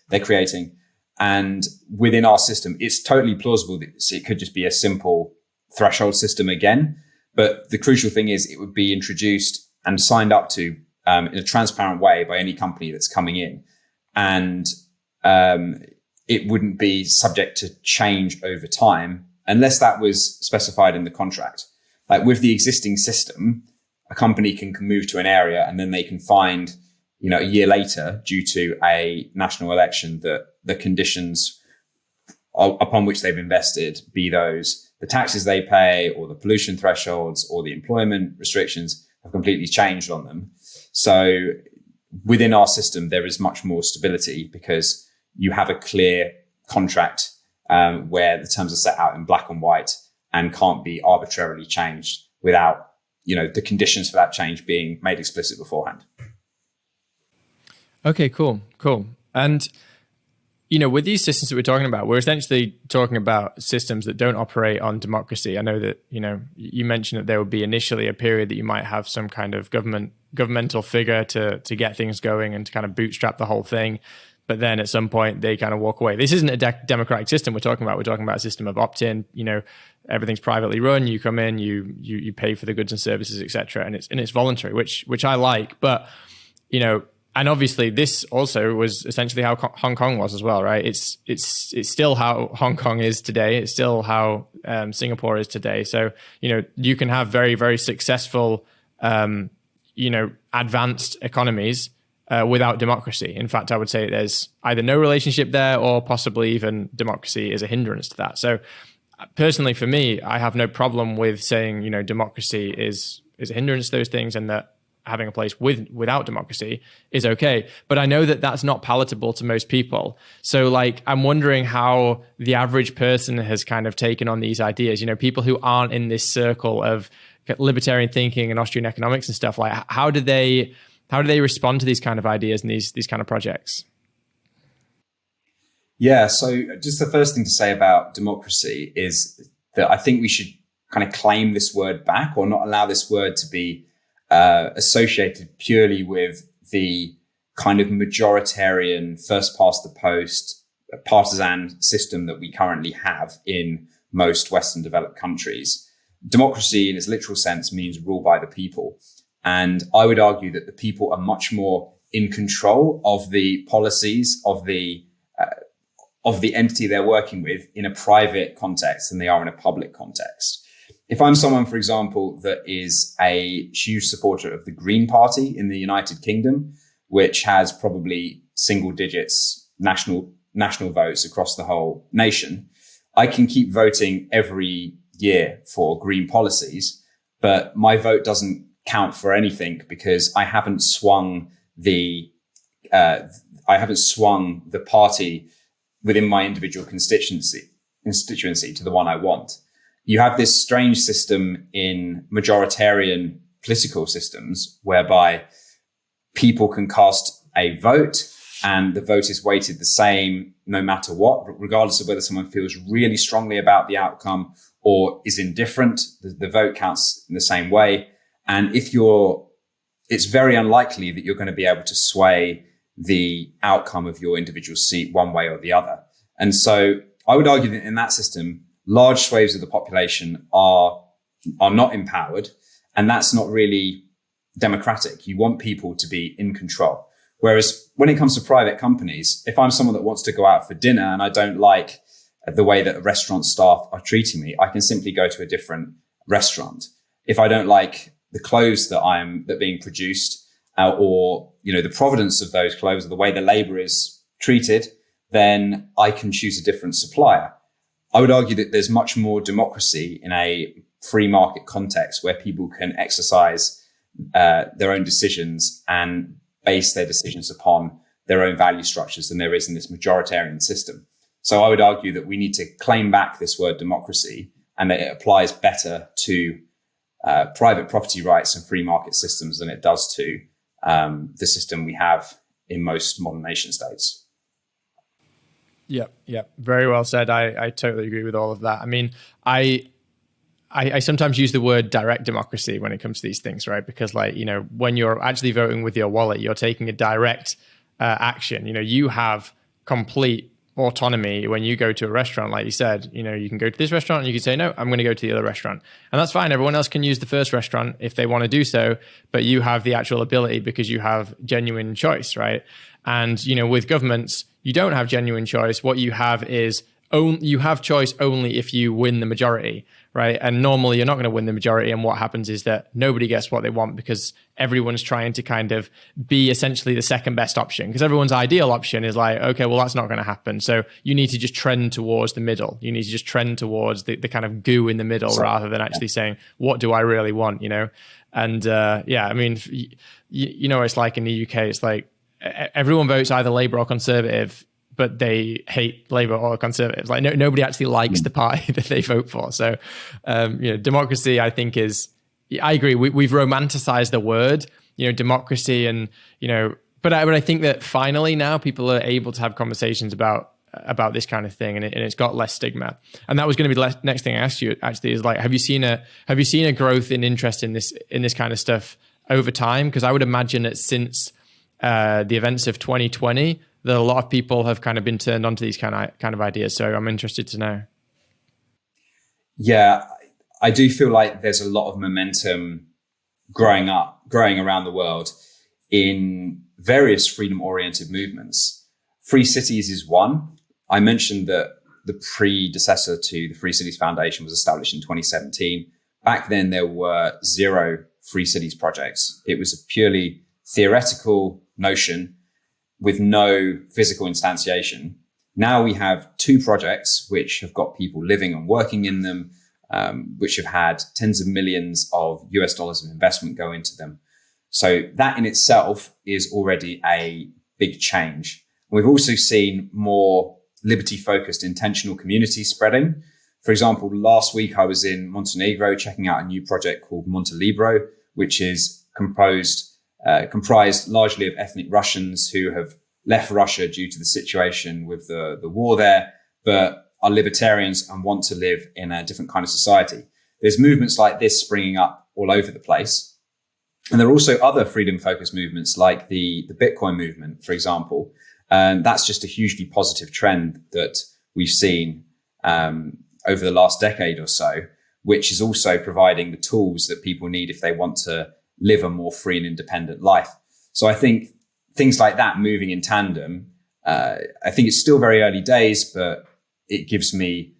they're creating. And within our system, it's totally plausible that it could just be a simple threshold system again. But the crucial thing is it would be introduced and signed up to in a transparent way by any company that's coming in. And it wouldn't be subject to change over time unless that was specified in the contract. Like with the existing system, a company can move to an area and then they can find, a year later, due to a national election, that the conditions upon which they've invested, be those the taxes they pay or the pollution thresholds or the employment restrictions, have completely changed on them. So within our system, there is much more stability because you have a clear contract where the terms are set out in black and white and can't be arbitrarily changed without, the conditions for that change being made explicit beforehand. Okay, cool. And, with these systems that we're talking about, we're essentially talking about systems that don't operate on democracy. I know that, you mentioned that there would be initially a period that you might have some kind of governmental figure to get things going and to kind of bootstrap the whole thing. But then at some point they kind of walk away. This isn't a democratic system we're talking about. We're talking about a system of opt-in. Everything's privately run. You come in, you pay for the goods and services, etc., and it's voluntary, which I like. But and obviously this also was essentially how Hong Kong was as well, right? It's still how Hong Kong is today. It's still how Singapore is today. So you can have very, very successful advanced economies without democracy. In fact, I would say there's either no relationship there or possibly even democracy is a hindrance to that. So personally, for me, I have no problem with saying, democracy is a hindrance to those things and that having a place without democracy is okay. But I know that that's not palatable to most people. So I'm wondering how the average person has kind of taken on these ideas, people who aren't in this circle of libertarian thinking and Austrian economics and stuff. How do they respond to these kind of ideas and these kind of projects? Yeah, so just the first thing to say about democracy is that I think we should kind of claim this word back, or not allow this word to be associated purely with the kind of majoritarian, first past the post, partisan system that we currently have in most Western developed countries. democracy in its literal sense means rule by the people. And I would argue that the people are much more in control of the policies of the entity they're working with in a private context than they are in a public context. If I'm someone, for example, that is a huge supporter of the Green Party in the United Kingdom, which has probably single digits national votes across the whole nation, I can keep voting every year for green policies, but my vote doesn't count for anything because I haven't swung the party within my individual constituency to the one I want. You have this strange system in majoritarian political systems whereby people can cast a vote and the vote is weighted the same no matter what, regardless of whether someone feels really strongly about the outcome or is indifferent. The vote counts in the same way. And it's very unlikely that you're going to be able to sway the outcome of your individual seat one way or the other. And so I would argue that in that system, large swathes of the population are not empowered, and that's not really democratic. You want people to be in control. Whereas when it comes to private companies, if I'm someone that wants to go out for dinner and I don't like the way that restaurant staff are treating me, I can simply go to a different restaurant. If I don't like the clothes that being produced, or the provenance of those clothes, or the way the labor is treated, then I can choose a different supplier. I would argue that there's much more democracy in a free market context where people can exercise their own decisions and base their decisions upon their own value structures than there is in this majoritarian system. So I would argue that we need to claim back this word democracy and that it applies better to private property rights and free market systems than it does to the system we have in most modern nation states. Yeah, very well said. I totally agree with all of that. I mean, I sometimes use the word direct democracy when it comes to these things, right? Because when you're actually voting with your wallet, you're taking a direct action. You have complete autonomy when you go to a restaurant. Like you said, you can go to this restaurant and you can say, no, I'm going to go to the other restaurant. And that's fine. Everyone else can use the first restaurant if they want to do so, but you have the actual ability because you have genuine choice, right? And, with governments, you don't have genuine choice. What you have is you have choice only if you win the majority, right? And normally you're not going to win the majority. And what happens is that nobody gets what they want because everyone's trying to kind of be essentially the second best option, because everyone's ideal option is like, okay, well, that's not going to happen. So you need to just trend towards the middle. You need to just trend towards the kind of goo in the middle rather than actually saying, what do I really want, And I mean, it's like in the UK, it's like everyone votes either Labour or Conservative, but they hate Labour or Conservatives. Like nobody actually likes the party that they vote for. So, democracy, I think I agree. We've romanticized the word, democracy, and but I think that finally now people are able to have conversations about this kind of thing, and it's got less stigma. And that was going to be the next thing I asked you. Actually, is like, have you seen a growth in interest in this kind of stuff over time? Because I would imagine that since the events of 2020, that a lot of people have kind of been turned onto these kind of ideas. So I'm interested to know. Yeah, I do feel like there's a lot of momentum growing around the world in various freedom-oriented movements. Free Cities is one. I mentioned that the predecessor to the Free Cities Foundation was established in 2017. Back then, there were 0 Free Cities projects. It was a purely theoretical notion with no physical instantiation. Now we have 2 projects which have got people living and working in them, which have had tens of millions of US dollars of investment go into them. So that in itself is already a big change. We've also seen more liberty-focused intentional communities spreading. For example, last week I was in Montenegro checking out a new project called Montelibro, which is comprised largely of ethnic Russians who have left Russia due to the situation with the war there, but are libertarians and want to live in a different kind of society. There's movements like this springing up all over the place. And there are also other freedom-focused movements like the Bitcoin movement, for example. And that's just a hugely positive trend that we've seen over the last decade or so, which is also providing the tools that people need if they want to live a more free and independent life. So I think things like that moving in tandem, I think it's still very early days, but it gives me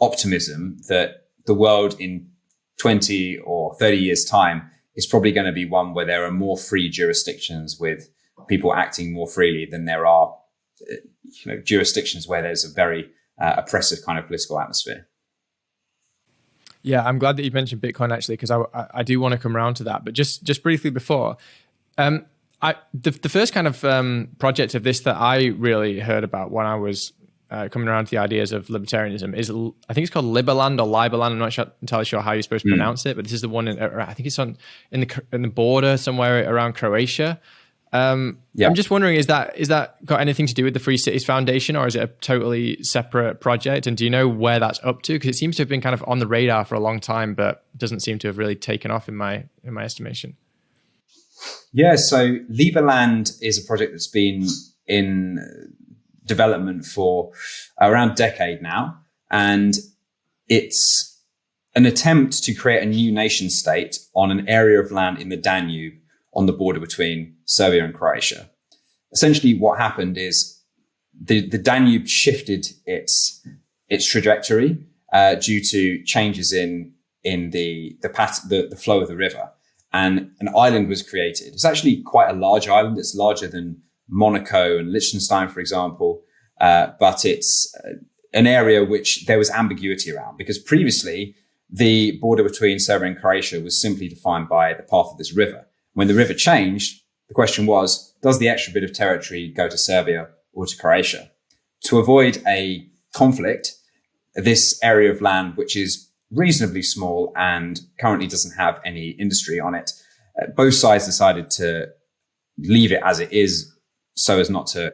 optimism that the world in 20 or 30 years' time is probably going to be one where there are more free jurisdictions with people acting more freely than there are jurisdictions where there's a very oppressive kind of political atmosphere. Yeah, I'm glad that you mentioned Bitcoin actually, because I do want to come around to that. But just briefly before, the first kind of project of this that I really heard about when I was coming around to the ideas of libertarianism is, I think it's called Liberland or Liberland. I'm not entirely sure how you're supposed to pronounce it, but this is the one I think it's in the border somewhere around Croatia. I'm just wondering, is that got anything to do with the Free Cities Foundation, or is it a totally separate project? And do you know where that's up to? Because it seems to have been kind of on the radar for a long time, but doesn't seem to have really taken off in my estimation. Yeah, so Liberland is a project that's been in development for around a decade now, and it's an attempt to create a new nation state on an area of land in the Danube on the border between Serbia and Croatia. Essentially, what happened is the Danube shifted its trajectory due to changes in the flow of the river, and an island was created. It's actually quite a large island. It's larger than Monaco and Liechtenstein, for example, but it's an area which there was ambiguity around, because previously the border between Serbia and Croatia was simply defined by the path of this river. When the river changed, the question was, does the extra bit of territory go to Serbia or to Croatia? To avoid a conflict, this area of land, which is reasonably small and currently doesn't have any industry on it, both sides decided to leave it as it is so as not to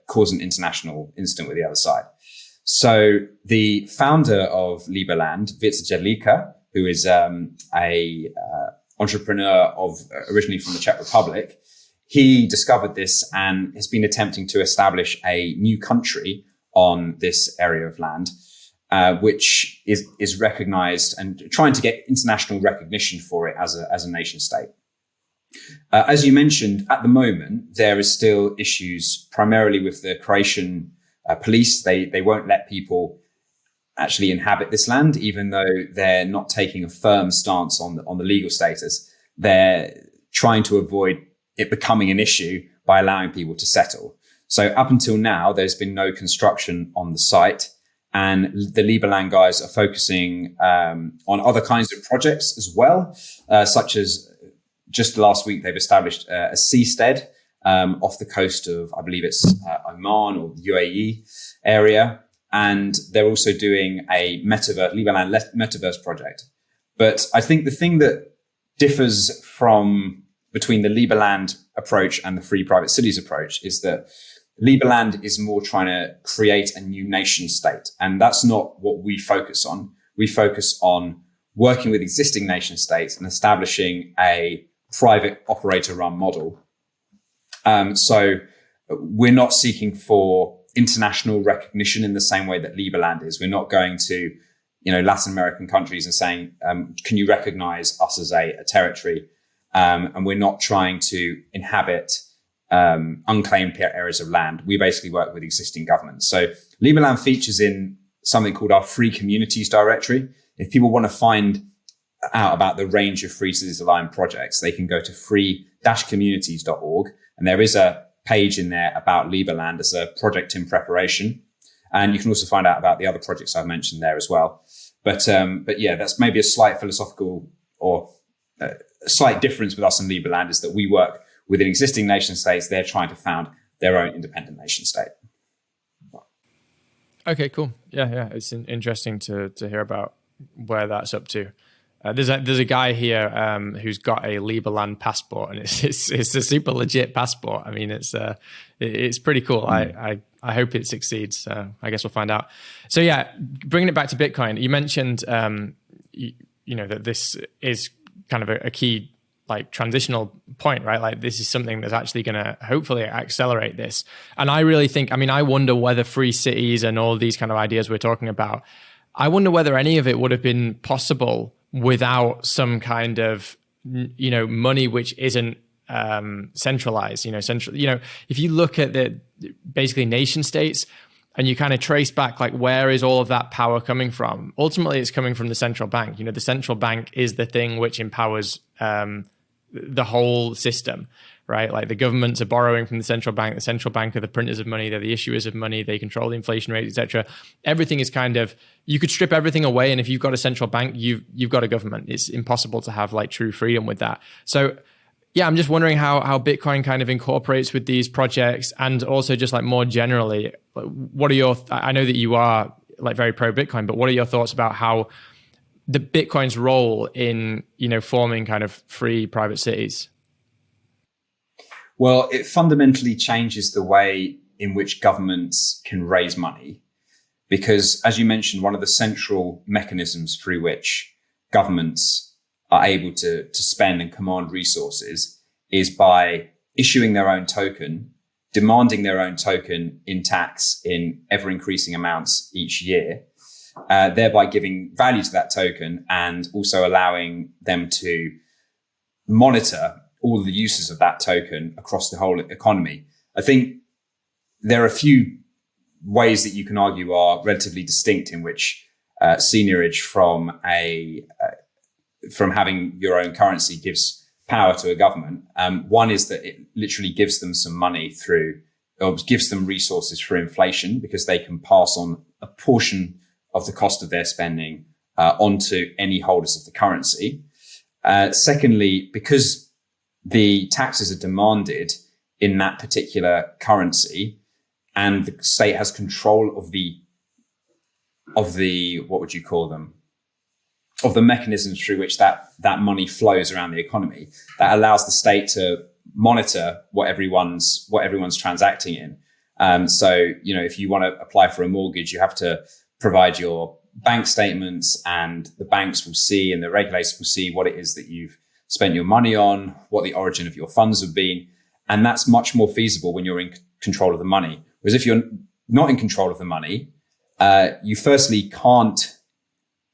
cause an international incident with the other side. So the founder of Liberland, Vica Jedlica, who is a entrepreneur originally from the Czech Republic, he discovered this and has been attempting to establish a new country on this area of land, which is recognized, and trying to get international recognition for it as a nation state. As you mentioned, at the moment, there is still issues primarily with the Croatian police. They won't let people actually inhabit this land, even though they're not taking a firm stance on the legal status. They're trying to avoid it becoming an issue by allowing people to settle. So up until now, there's been no construction on the site, and the Liberland guys are focusing on other kinds of projects as well, such as just last week they've established a seastead off the coast of, I believe it's Oman or the UAE area. And they're also doing a Liberland metaverse project. But I think the thing that differs between the Liberland approach and the Free Private Cities approach is that Liberland is more trying to create a new nation state. And that's not what we focus on. We focus on working with existing nation states and establishing a private operator run model. So we're not seeking for international recognition in the same way that Liberland is. We're not going to, Latin American countries and saying, can you recognize us as a territory? And we're not trying to inhabit unclaimed areas of land. We basically work with existing governments. So Liberland features in something called our Free Communities Directory. If people want to find out about the range of Free Cities Aligned projects, they can go to free-communities.org. And there is a page in there about Liberland as a project in preparation. And you can also find out about the other projects I've mentioned there as well. But yeah, that's maybe a slight philosophical or a slight difference with us and Liberland, is that we work within existing nation states. They're trying to found their own independent nation state. Okay, cool. Yeah. It's interesting to hear about where that's up to. There's a guy here who's got a Liberland passport, and it's a super legit passport. I mean, it's pretty cool. I hope it succeeds. So I guess we'll find out. So yeah, bringing it back to Bitcoin, you mentioned that this is kind of a key transitional point, right? Like this is something that's actually going to hopefully accelerate this. And I really think, I wonder whether free cities and all these kind of ideas we're talking about I wonder whether any of it would have been possible without some kind of, money which isn't centralized. If you look at the basically nation states and you kind of trace back, like, where is all of that power coming from? Ultimately, it's coming from the central bank. The central bank is the thing which empowers the whole system, right? Like, the governments are borrowing from the central bank. The central bank are the printers of money. They're the issuers of money. They control the inflation rate, etc. Everything is kind of, you could strip everything away, and if you've got a central bank, you've got a government. It's impossible to have like true freedom with that. So yeah, I'm just wondering how Bitcoin kind of incorporates with these projects, and also just like more generally, what are I know that you are like very pro Bitcoin, but what are your thoughts about how the Bitcoin's role in, forming kind of free private cities? Well, it fundamentally changes the way in which governments can raise money, because, as you mentioned, one of the central mechanisms through which governments are able to spend and command resources is by issuing their own token, demanding their own token in tax in ever increasing amounts each year, thereby giving value to that token and also allowing them to monitor all of the uses of that token across the whole economy. I think there are a few ways that you can argue are relatively distinct in which seigniorage from having your own currency gives power to a government. One is that it literally gives them some money or gives them resources through inflation, because they can pass on a portion of the cost of their spending onto any holders of the currency. Secondly, because the taxes are demanded in that particular currency, and the state has control of the what would you call them? Of the mechanisms through which that money flows around the economy, that allows the state to monitor what everyone's transacting in. So, if you want to apply for a mortgage, you have to provide your bank statements, and the banks will see, and the regulators will see what it is that you've spent your money on, what the origin of your funds have been. And that's much more feasible when you're in control of the money. Whereas if you're not in control of the money, you firstly can't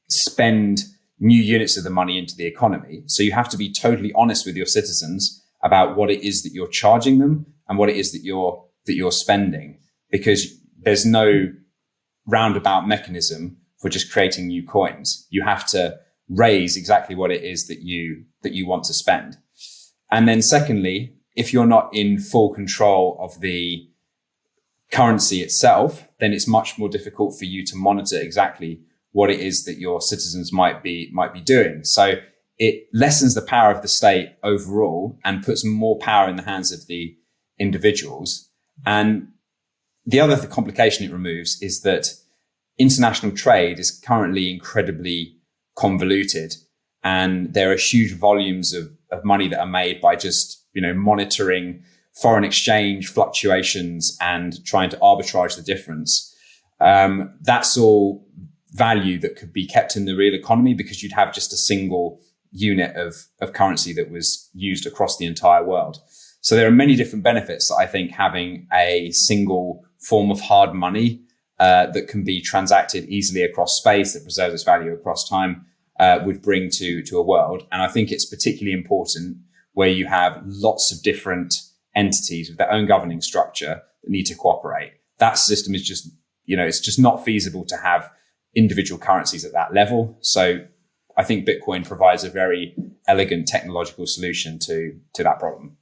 spend new units of the money into the economy. So you have to be totally honest with your citizens about what it is that you're charging them and what it is that you're spending, because there's no roundabout mechanism for just creating new coins. You have to raise exactly what it is that you want to spend. And then secondly, if you're not in full control of the currency itself, then it's much more difficult for you to monitor exactly what it is that your citizens might be doing. So it lessens the power of the state overall and puts more power in the hands of the individuals. And the other complication it removes is that international trade is currently incredibly convoluted, and there are huge volumes of money that are made by just, monitoring foreign exchange fluctuations and trying to arbitrage the difference. That's all value that could be kept in the real economy, because you'd have just a single unit of currency that was used across the entire world. So there are many different benefits that I think having a single form of hard money that can be transacted easily across space, that preserves its value across time, would bring to a world. And I think it's particularly important where you have lots of different entities with their own governing structure that need to cooperate. That system is just, it's just not feasible to have individual currencies at that level. So I think Bitcoin provides a very elegant technological solution to that problem.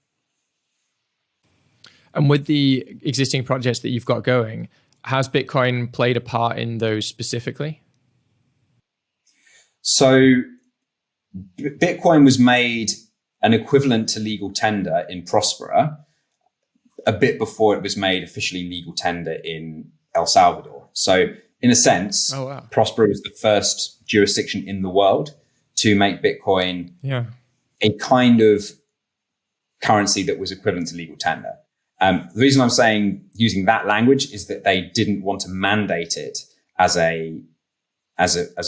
And with the existing projects that you've got going, has Bitcoin played a part in those specifically? So Bitcoin was made an equivalent to legal tender in Prospera a bit before it was made officially legal tender in El Salvador. So in a sense, Prospera was the first jurisdiction in the world to make Bitcoin a kind of currency that was equivalent to legal tender. The reason I'm saying using that language is that they didn't want to mandate it as a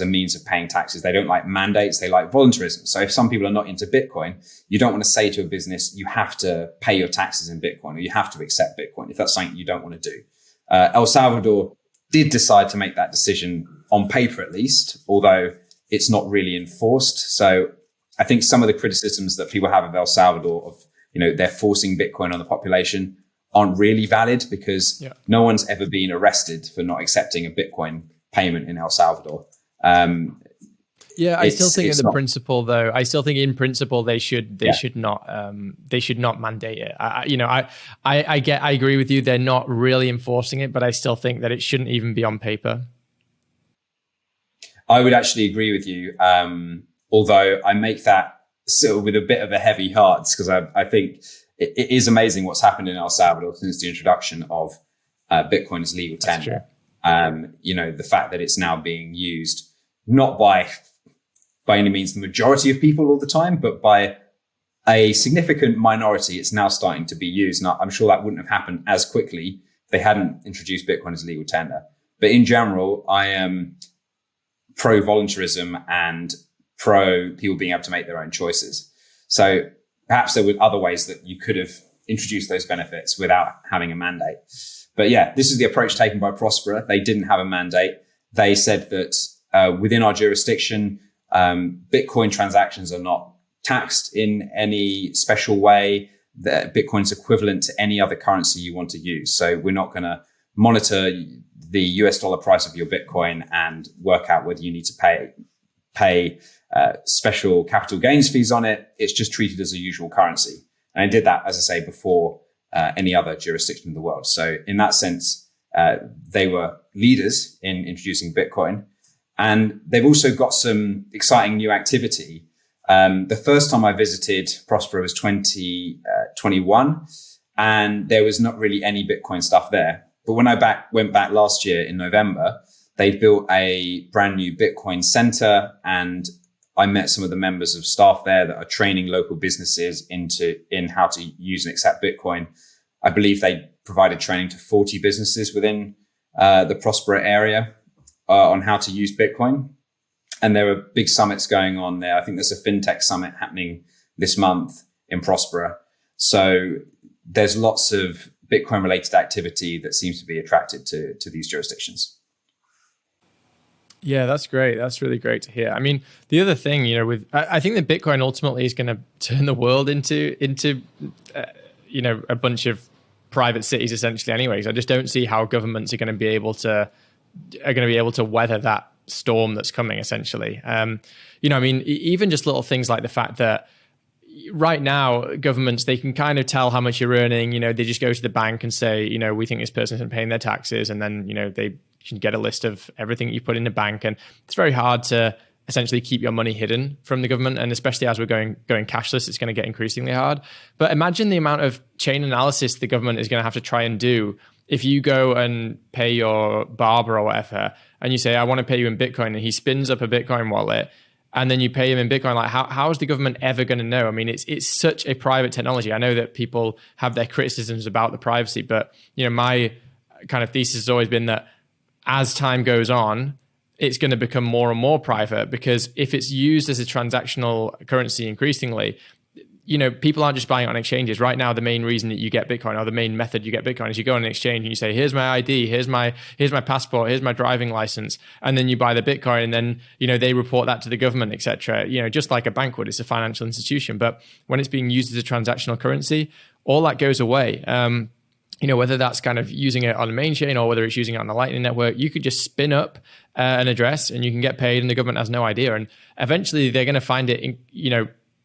means of paying taxes. They don't like mandates. They like voluntarism. So if some people are not into Bitcoin, you don't want to say to a business, you have to pay your taxes in Bitcoin, or you have to accept Bitcoin if that's something you don't want to do. El Salvador did decide to make that decision on paper at least, although it's not really enforced. So I think some of the criticisms that people have of El Salvador of, they're forcing Bitcoin on the population aren't really valid, because no one's ever been arrested for not accepting a Bitcoin payment in El Salvador. I still think in principle, though. I still think in principle they should not mandate it. I agree with you. They're not really enforcing it, but I still think that it shouldn't even be on paper. I would actually agree with you, although I make that sort of with a bit of a heavy heart, because I think it is amazing what's happened in El Salvador since the introduction of Bitcoin as legal tender. The fact that it's now being used not by any means the majority of people all the time, but by a significant minority, it's now starting to be used. And I'm sure that wouldn't have happened as quickly if they hadn't introduced Bitcoin as legal tender. But in general, I am pro voluntarism and pro people being able to make their own choices. So perhaps there were other ways that you could have introduced those benefits without having a mandate. But yeah, this is the approach taken by Prospera. They didn't have a mandate. They said that within our jurisdiction, Bitcoin transactions are not taxed in any special way. That Bitcoin's equivalent to any other currency you want to use. So we're not going to monitor the US dollar price of your Bitcoin and work out whether you need to pay special capital gains fees on it. It's just treated as a usual currency. And I did that, as I say, before any other jurisdiction in the world. So in that sense, they were leaders in introducing Bitcoin. And they've also got some exciting new activity. The first time I visited Prospera was 2021, and there was not really any Bitcoin stuff there. But when I went back last year in November, they built a brand new Bitcoin center, and I met some of the members of staff there that are training local businesses in how to use and accept Bitcoin. I believe they provided training to 40 businesses within the Prospera area on how to use Bitcoin. And there are big summits going on there. I think there's a fintech summit happening this month in Prospera. So there's lots of Bitcoin related activity that seems to be attracted to these jurisdictions. Yeah, that's great. That's really great to hear. I mean, the other thing, I think that Bitcoin ultimately is going to turn the world into a bunch of private cities essentially anyways. I just don't see how governments are going to be able to weather that storm that's coming essentially. Even just little things like the fact that right now governments, they can kind of tell how much you're earning. They just go to the bank and say, we think this person isn't paying their taxes. And then, they can get a list of everything you put in the bank. And it's very hard to essentially keep your money hidden from the government. And especially as we're going cashless, it's going to get increasingly hard. But imagine the amount of chain analysis the government is going to have to try and do if you go and pay your barber or whatever, and you say, I want to pay you in Bitcoin, and he spins up a Bitcoin wallet, and then you pay him in Bitcoin. Like, how is the government ever going to know? I mean, it's such a private technology. I know that people have their criticisms about the privacy, but my kind of thesis has always been that as time goes on, it's going to become more and more private, because if it's used as a transactional currency increasingly, people aren't just buying it on exchanges. Right now, the main reason that you get Bitcoin, or the main method you get Bitcoin, is you go on an exchange and you say, here's my ID, here's my passport, here's my driving license. And then you buy the Bitcoin, and then, they report that to the government, et cetera. Just like a bank would, it's a financial institution. But when it's being used as a transactional currency, all that goes away. Whether that's kind of using it on a main chain or whether it's using it on the Lightning Network, you could just spin up an address and you can get paid, and the government has no idea. And eventually they're going to find it,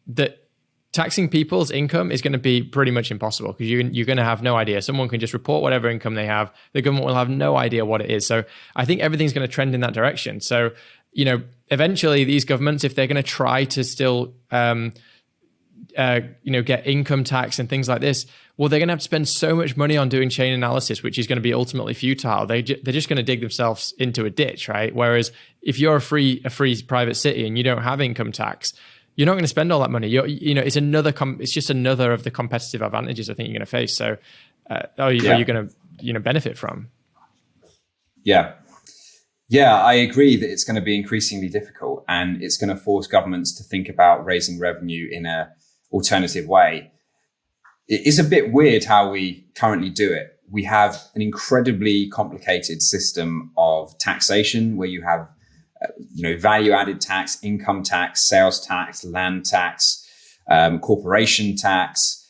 that taxing people's income is going to be pretty much impossible, because you're going to have no idea. Someone can just report whatever income they have. The government will have no idea what it is. So I think everything's going to trend in that direction. So, eventually these governments, if they're going to try to still, get income tax and things like this, well, they're going to have to spend so much money on doing chain analysis, which is going to be ultimately futile. They're just going to dig themselves into a ditch, right? Whereas if you're a free private city and you don't have income tax, you're not going to spend all that money. It's just another of the competitive advantages I think you're going to face. So, are you going to benefit from? Yeah, I agree that it's going to be increasingly difficult, and it's going to force governments to think about raising revenue in a alternative way. It is a bit weird how we currently do it. we have an incredibly complicated system of taxation where you have, value-added tax, income tax, sales tax, land tax, corporation tax.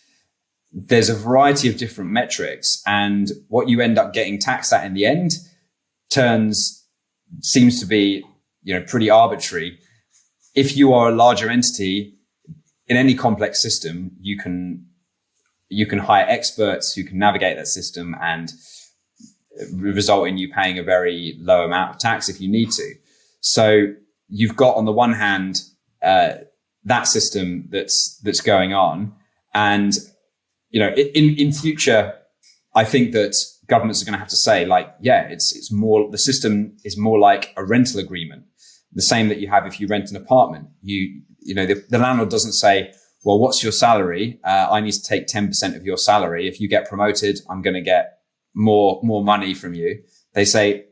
There's a variety of different metrics, and what you end up getting taxed at in the end seems to be, pretty arbitrary. If you are a larger entity in any complex system, you can hire experts who can navigate that system and result in you paying a very low amount of tax if you need to. So you've got, on the one hand, that system that's going on, and in future, I think that governments are going to have to say, it's more, the system is more like a rental agreement, the same that you have if you rent an apartment. The landlord doesn't say, well, what's your salary? I need to take 10% of your salary. If you get promoted, I'm going to get more money from you. They say,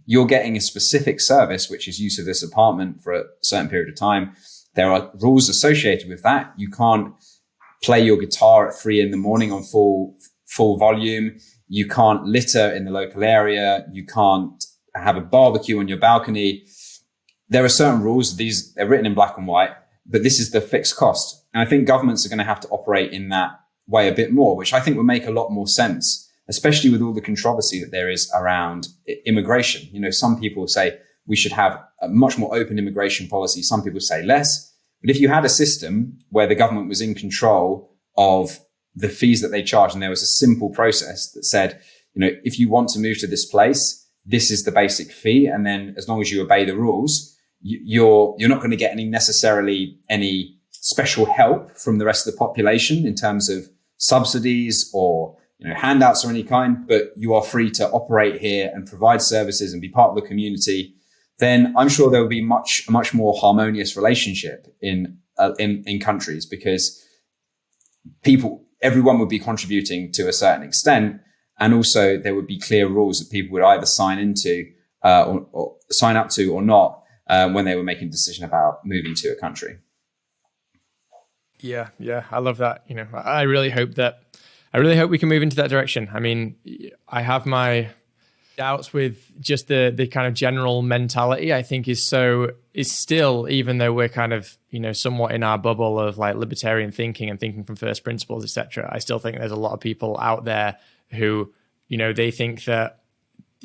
you're getting a specific service, which is use of this apartment for a certain period of time. There are rules associated with that. You can't play your guitar at 3 a.m. on full volume. You can't litter in the local area. You can't have a barbecue on your balcony. There are certain rules. They're written in black and white, but this is the fixed cost. And I think governments are going to have to operate in that way a bit more, which I think would make a lot more sense, especially with all the controversy that there is around immigration. Some people say we should have a much more open immigration policy. Some people say less. But if you had a system where the government was in control of the fees that they charge, and there was a simple process that said, if you want to move to this place, this is the basic fee. And then as long as you obey the rules, you're not going to get any special help from the rest of the population in terms of subsidies or handouts or any kind, but you are free to operate here and provide services and be part of the community. Then I'm sure there will be a much more harmonious relationship in countries, because everyone would be contributing to a certain extent, and also there would be clear rules that people would either sign into or sign up to or not when they were making a decision about moving to a country. Yeah, I love that. I really hope we can move into that direction. I mean, I have my doubts with just the kind of general mentality. I think is still, even though we're kind of somewhat in our bubble of like libertarian thinking and thinking from first principles, etc. I still think there's a lot of people out there who they think that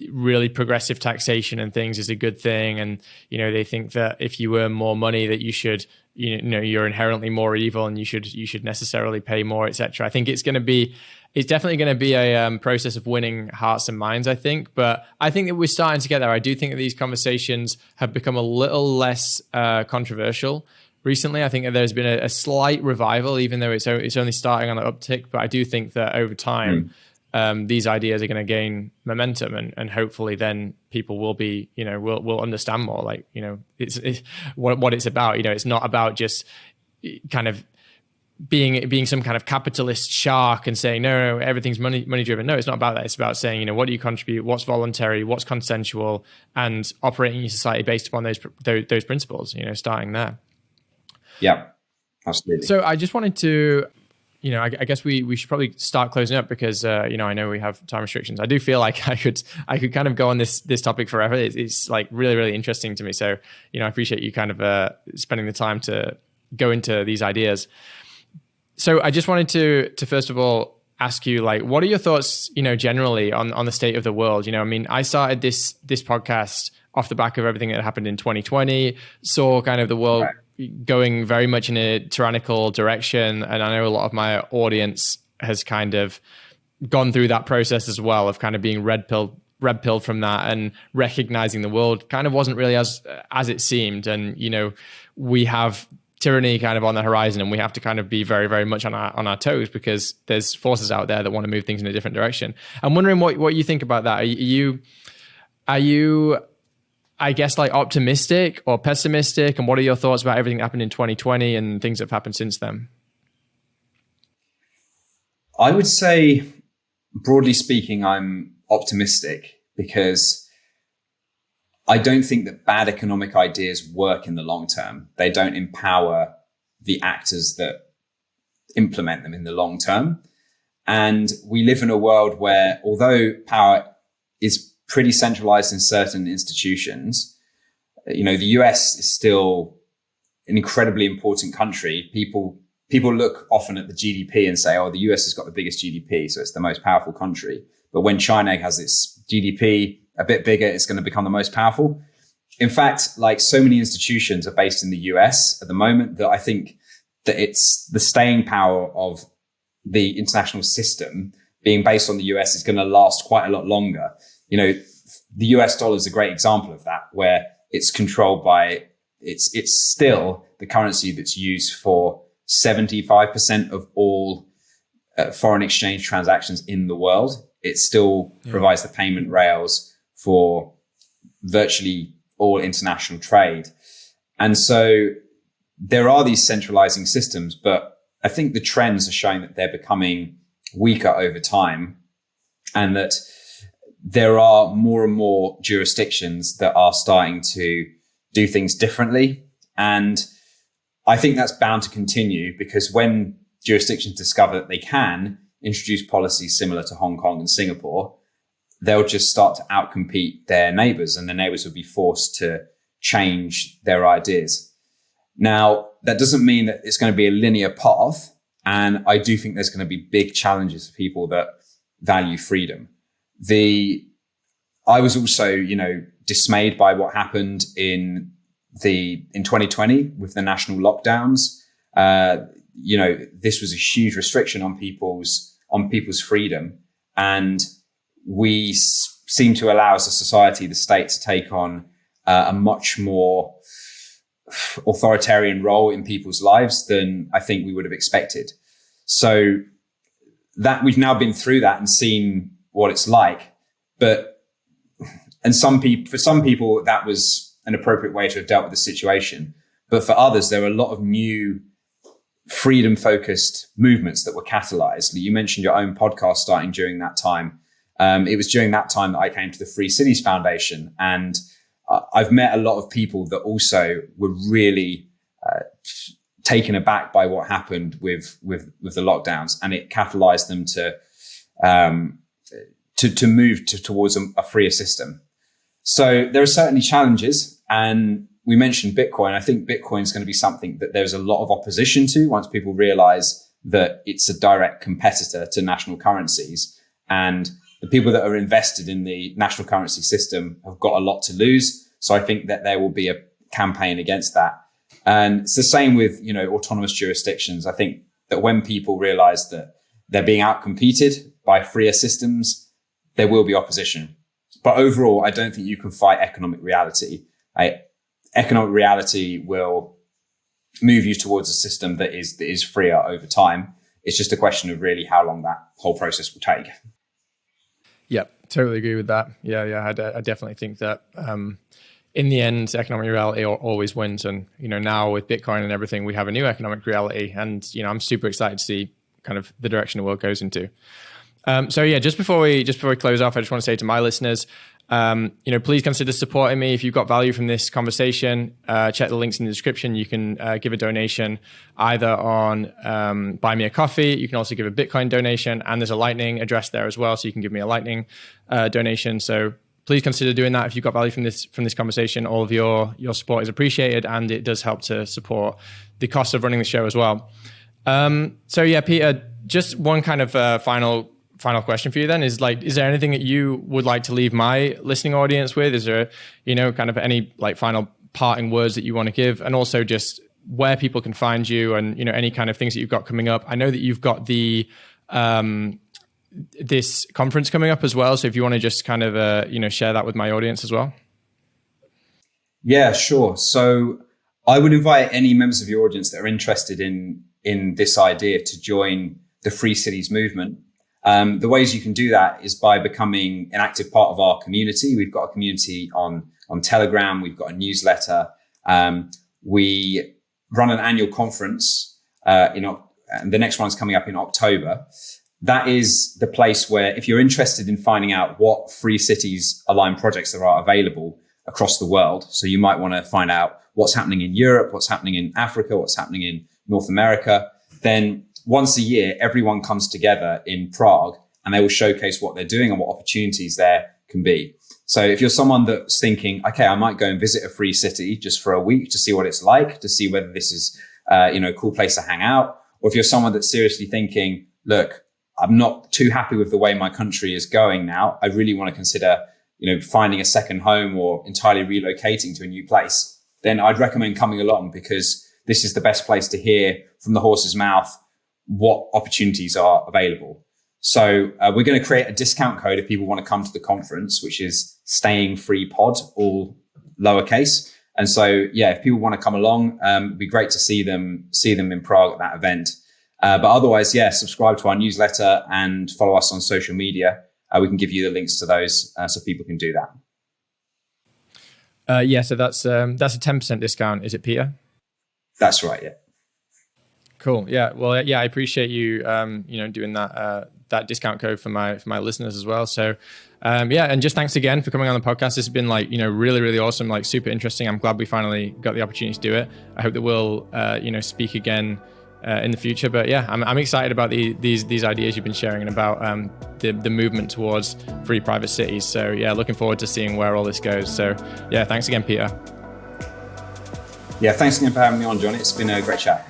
really progressive taxation and things is a good thing, and they think that if you earn more money that you should you're inherently more evil and you should necessarily pay more, etc. I think it's definitely going to be a process of winning hearts and minds, I think. But I think that we're starting to get there. I do think that these conversations have become a little less controversial recently. I think that there's been a slight revival, even though it's only starting on the uptick. But I do think that over time, these ideas are going to gain momentum, and hopefully then people will be, will understand more, like, it's what it's about. It's not about just kind of being some kind of capitalist shark and saying, no, everything's money driven. No, it's not about that. It's about saying, what do you contribute? What's voluntary? What's consensual? And operating your society based upon those principles, starting there. Yeah, absolutely. So I just wanted to, I guess we should probably start closing up, because, I know we have time restrictions. I do feel like I could kind of go on this topic forever. It's like really, really interesting to me. So, I appreciate you kind of spending the time to go into these ideas. So I just wanted to first of all ask you, like, what are your thoughts, generally on the state of the world? I started this podcast off the back of everything that happened in 2020, saw kind of the world going very much in a tyrannical direction. And I know a lot of my audience has kind of gone through that process as well, of kind of being red pilled from that, and recognizing the world kind of wasn't really as it seemed. And, we have tyranny kind of on the horizon, and we have to kind of be very, very much on our toes, because there's forces out there that want to move things in a different direction. I'm wondering what you think about that. Are you, I guess, like, optimistic or pessimistic? And what are your thoughts about everything that happened in 2020 and things that have happened since then? I would say, broadly speaking, I'm optimistic, because I don't think that bad economic ideas work in the long term. They don't empower the actors that implement them in the long term. And we live in a world where, although power is pretty centralized in certain institutions, the US is still an incredibly important country. People look often at the GDP and say, oh, the US has got the biggest GDP, so it's the most powerful country. But when China has its GDP a bit bigger, it's going to become the most powerful. In fact, like, so many institutions are based in the US at the moment that I think that it's the staying power of the international system being based on the US is going to last quite a lot longer. The US dollar is a great example of that, where it's controlled by, it's still the currency that's used for 75% of all foreign exchange transactions in the world. It still provides the payment rails for virtually all international trade. And so there are these centralizing systems, but I think the trends are showing that they're becoming weaker over time, and that there are more and more jurisdictions that are starting to do things differently. And I think that's bound to continue, because when jurisdictions discover that they can introduce policies similar to Hong Kong and Singapore, they'll just start to outcompete their neighbors, and the neighbors will be forced to change their ideas. Now, that doesn't mean that it's going to be a linear path. And I do think there's going to be big challenges for people that value freedom. I was also, dismayed by what happened in 2020 with the national lockdowns. This was a huge restriction on people's freedom. And we seem to allow, as a society, the state to take on a much more authoritarian role in people's lives than I think we would have expected. So that we've now been through that and seen what it's like. For some people, that was an appropriate way to have dealt with the situation. But for others, there were a lot of new freedom-focused movements that were catalyzed. You mentioned your own podcast starting during that time. It was during that time that I came to the Free Cities Foundation, and I've met a lot of people that also were really taken aback by what happened with the lockdowns, and it catalyzed them to move towards a freer system. So there are certainly challenges, and we mentioned Bitcoin. I think Bitcoin is going to be something that there's a lot of opposition to once people realize that it's a direct competitor to national currencies, and the people that are invested in the national currency system have got a lot to lose. So I think that there will be a campaign against that. And it's the same with, autonomous jurisdictions. I think that when people realize that they're being outcompeted by freer systems, there will be opposition. But overall, I don't think you can fight economic reality. Economic reality will move you towards a system that is freer over time. It's just a question of really how long that whole process will take. Yep, totally agree with that. Yeah, I definitely think that in the end, economic reality always wins. And, now with Bitcoin and everything, we have a new economic reality. And, I'm super excited to see kind of the direction the world goes into. Just before we close off, I just want to say to my listeners, please consider supporting me. If you've got value from this conversation, check the links in the description. You can give a donation either on Buy Me a Coffee. You can also give a Bitcoin donation, and there's a Lightning address there as well, so you can give me a Lightning donation. So please consider doing that if you've got value from this conversation. All of your support is appreciated, and it does help to support the cost of running the show as well. Peter, just one kind of final question for you then is there anything that you would like to leave my listening audience with? Is there, kind of any final parting words that you want to give, and also just where people can find you and, any kind of things that you've got coming up? I know that you've got the, this conference coming up as well. So if you want to just kind of, share that with my audience as well. Yeah, sure. So I would invite any members of your audience that are interested in this idea to join the Free Cities movement. The ways you can do that is by becoming an active part of our community. We've got a community on Telegram. We've got a newsletter. We run an annual conference, and the next one's coming up in October. That is the place where, if you're interested in finding out what Free Cities aligned projects there are available across the world, so you might want to find out what's happening in Europe, what's happening in Africa, what's happening in North America, then once a year, everyone comes together in Prague and they will showcase what they're doing and what opportunities there can be. So if you're someone that's thinking, okay, I might go and visit a free city just for a week to see what it's like, to see whether this is, a cool place to hang out. Or if you're someone that's seriously thinking, look, I'm not too happy with the way my country is going now. I really want to consider, finding a second home or entirely relocating to a new place. Then I'd recommend coming along, because this is the best place to hear from the horse's mouth what opportunities are available. So we're going to create a discount code if people want to come to the conference, which is staying free pod, all lowercase. And so, if people want to come along, it'd be great to see them in Prague at that event. But otherwise, subscribe to our newsletter and follow us on social media. We can give you the links to those so people can do that. So that's a 10% discount. Is it, Peter? That's right. Yeah. Cool. Yeah. Well, I appreciate you, doing that discount code for my listeners as well. So, and just thanks again for coming on the podcast. This has been really, really awesome, super interesting. I'm glad we finally got the opportunity to do it. I hope that we'll, speak again in the future. But I'm excited about these ideas you've been sharing and about the movement towards free private cities. So looking forward to seeing where all this goes. So thanks again, Peter. Yeah, thanks again for having me on, John. It's been a great chat.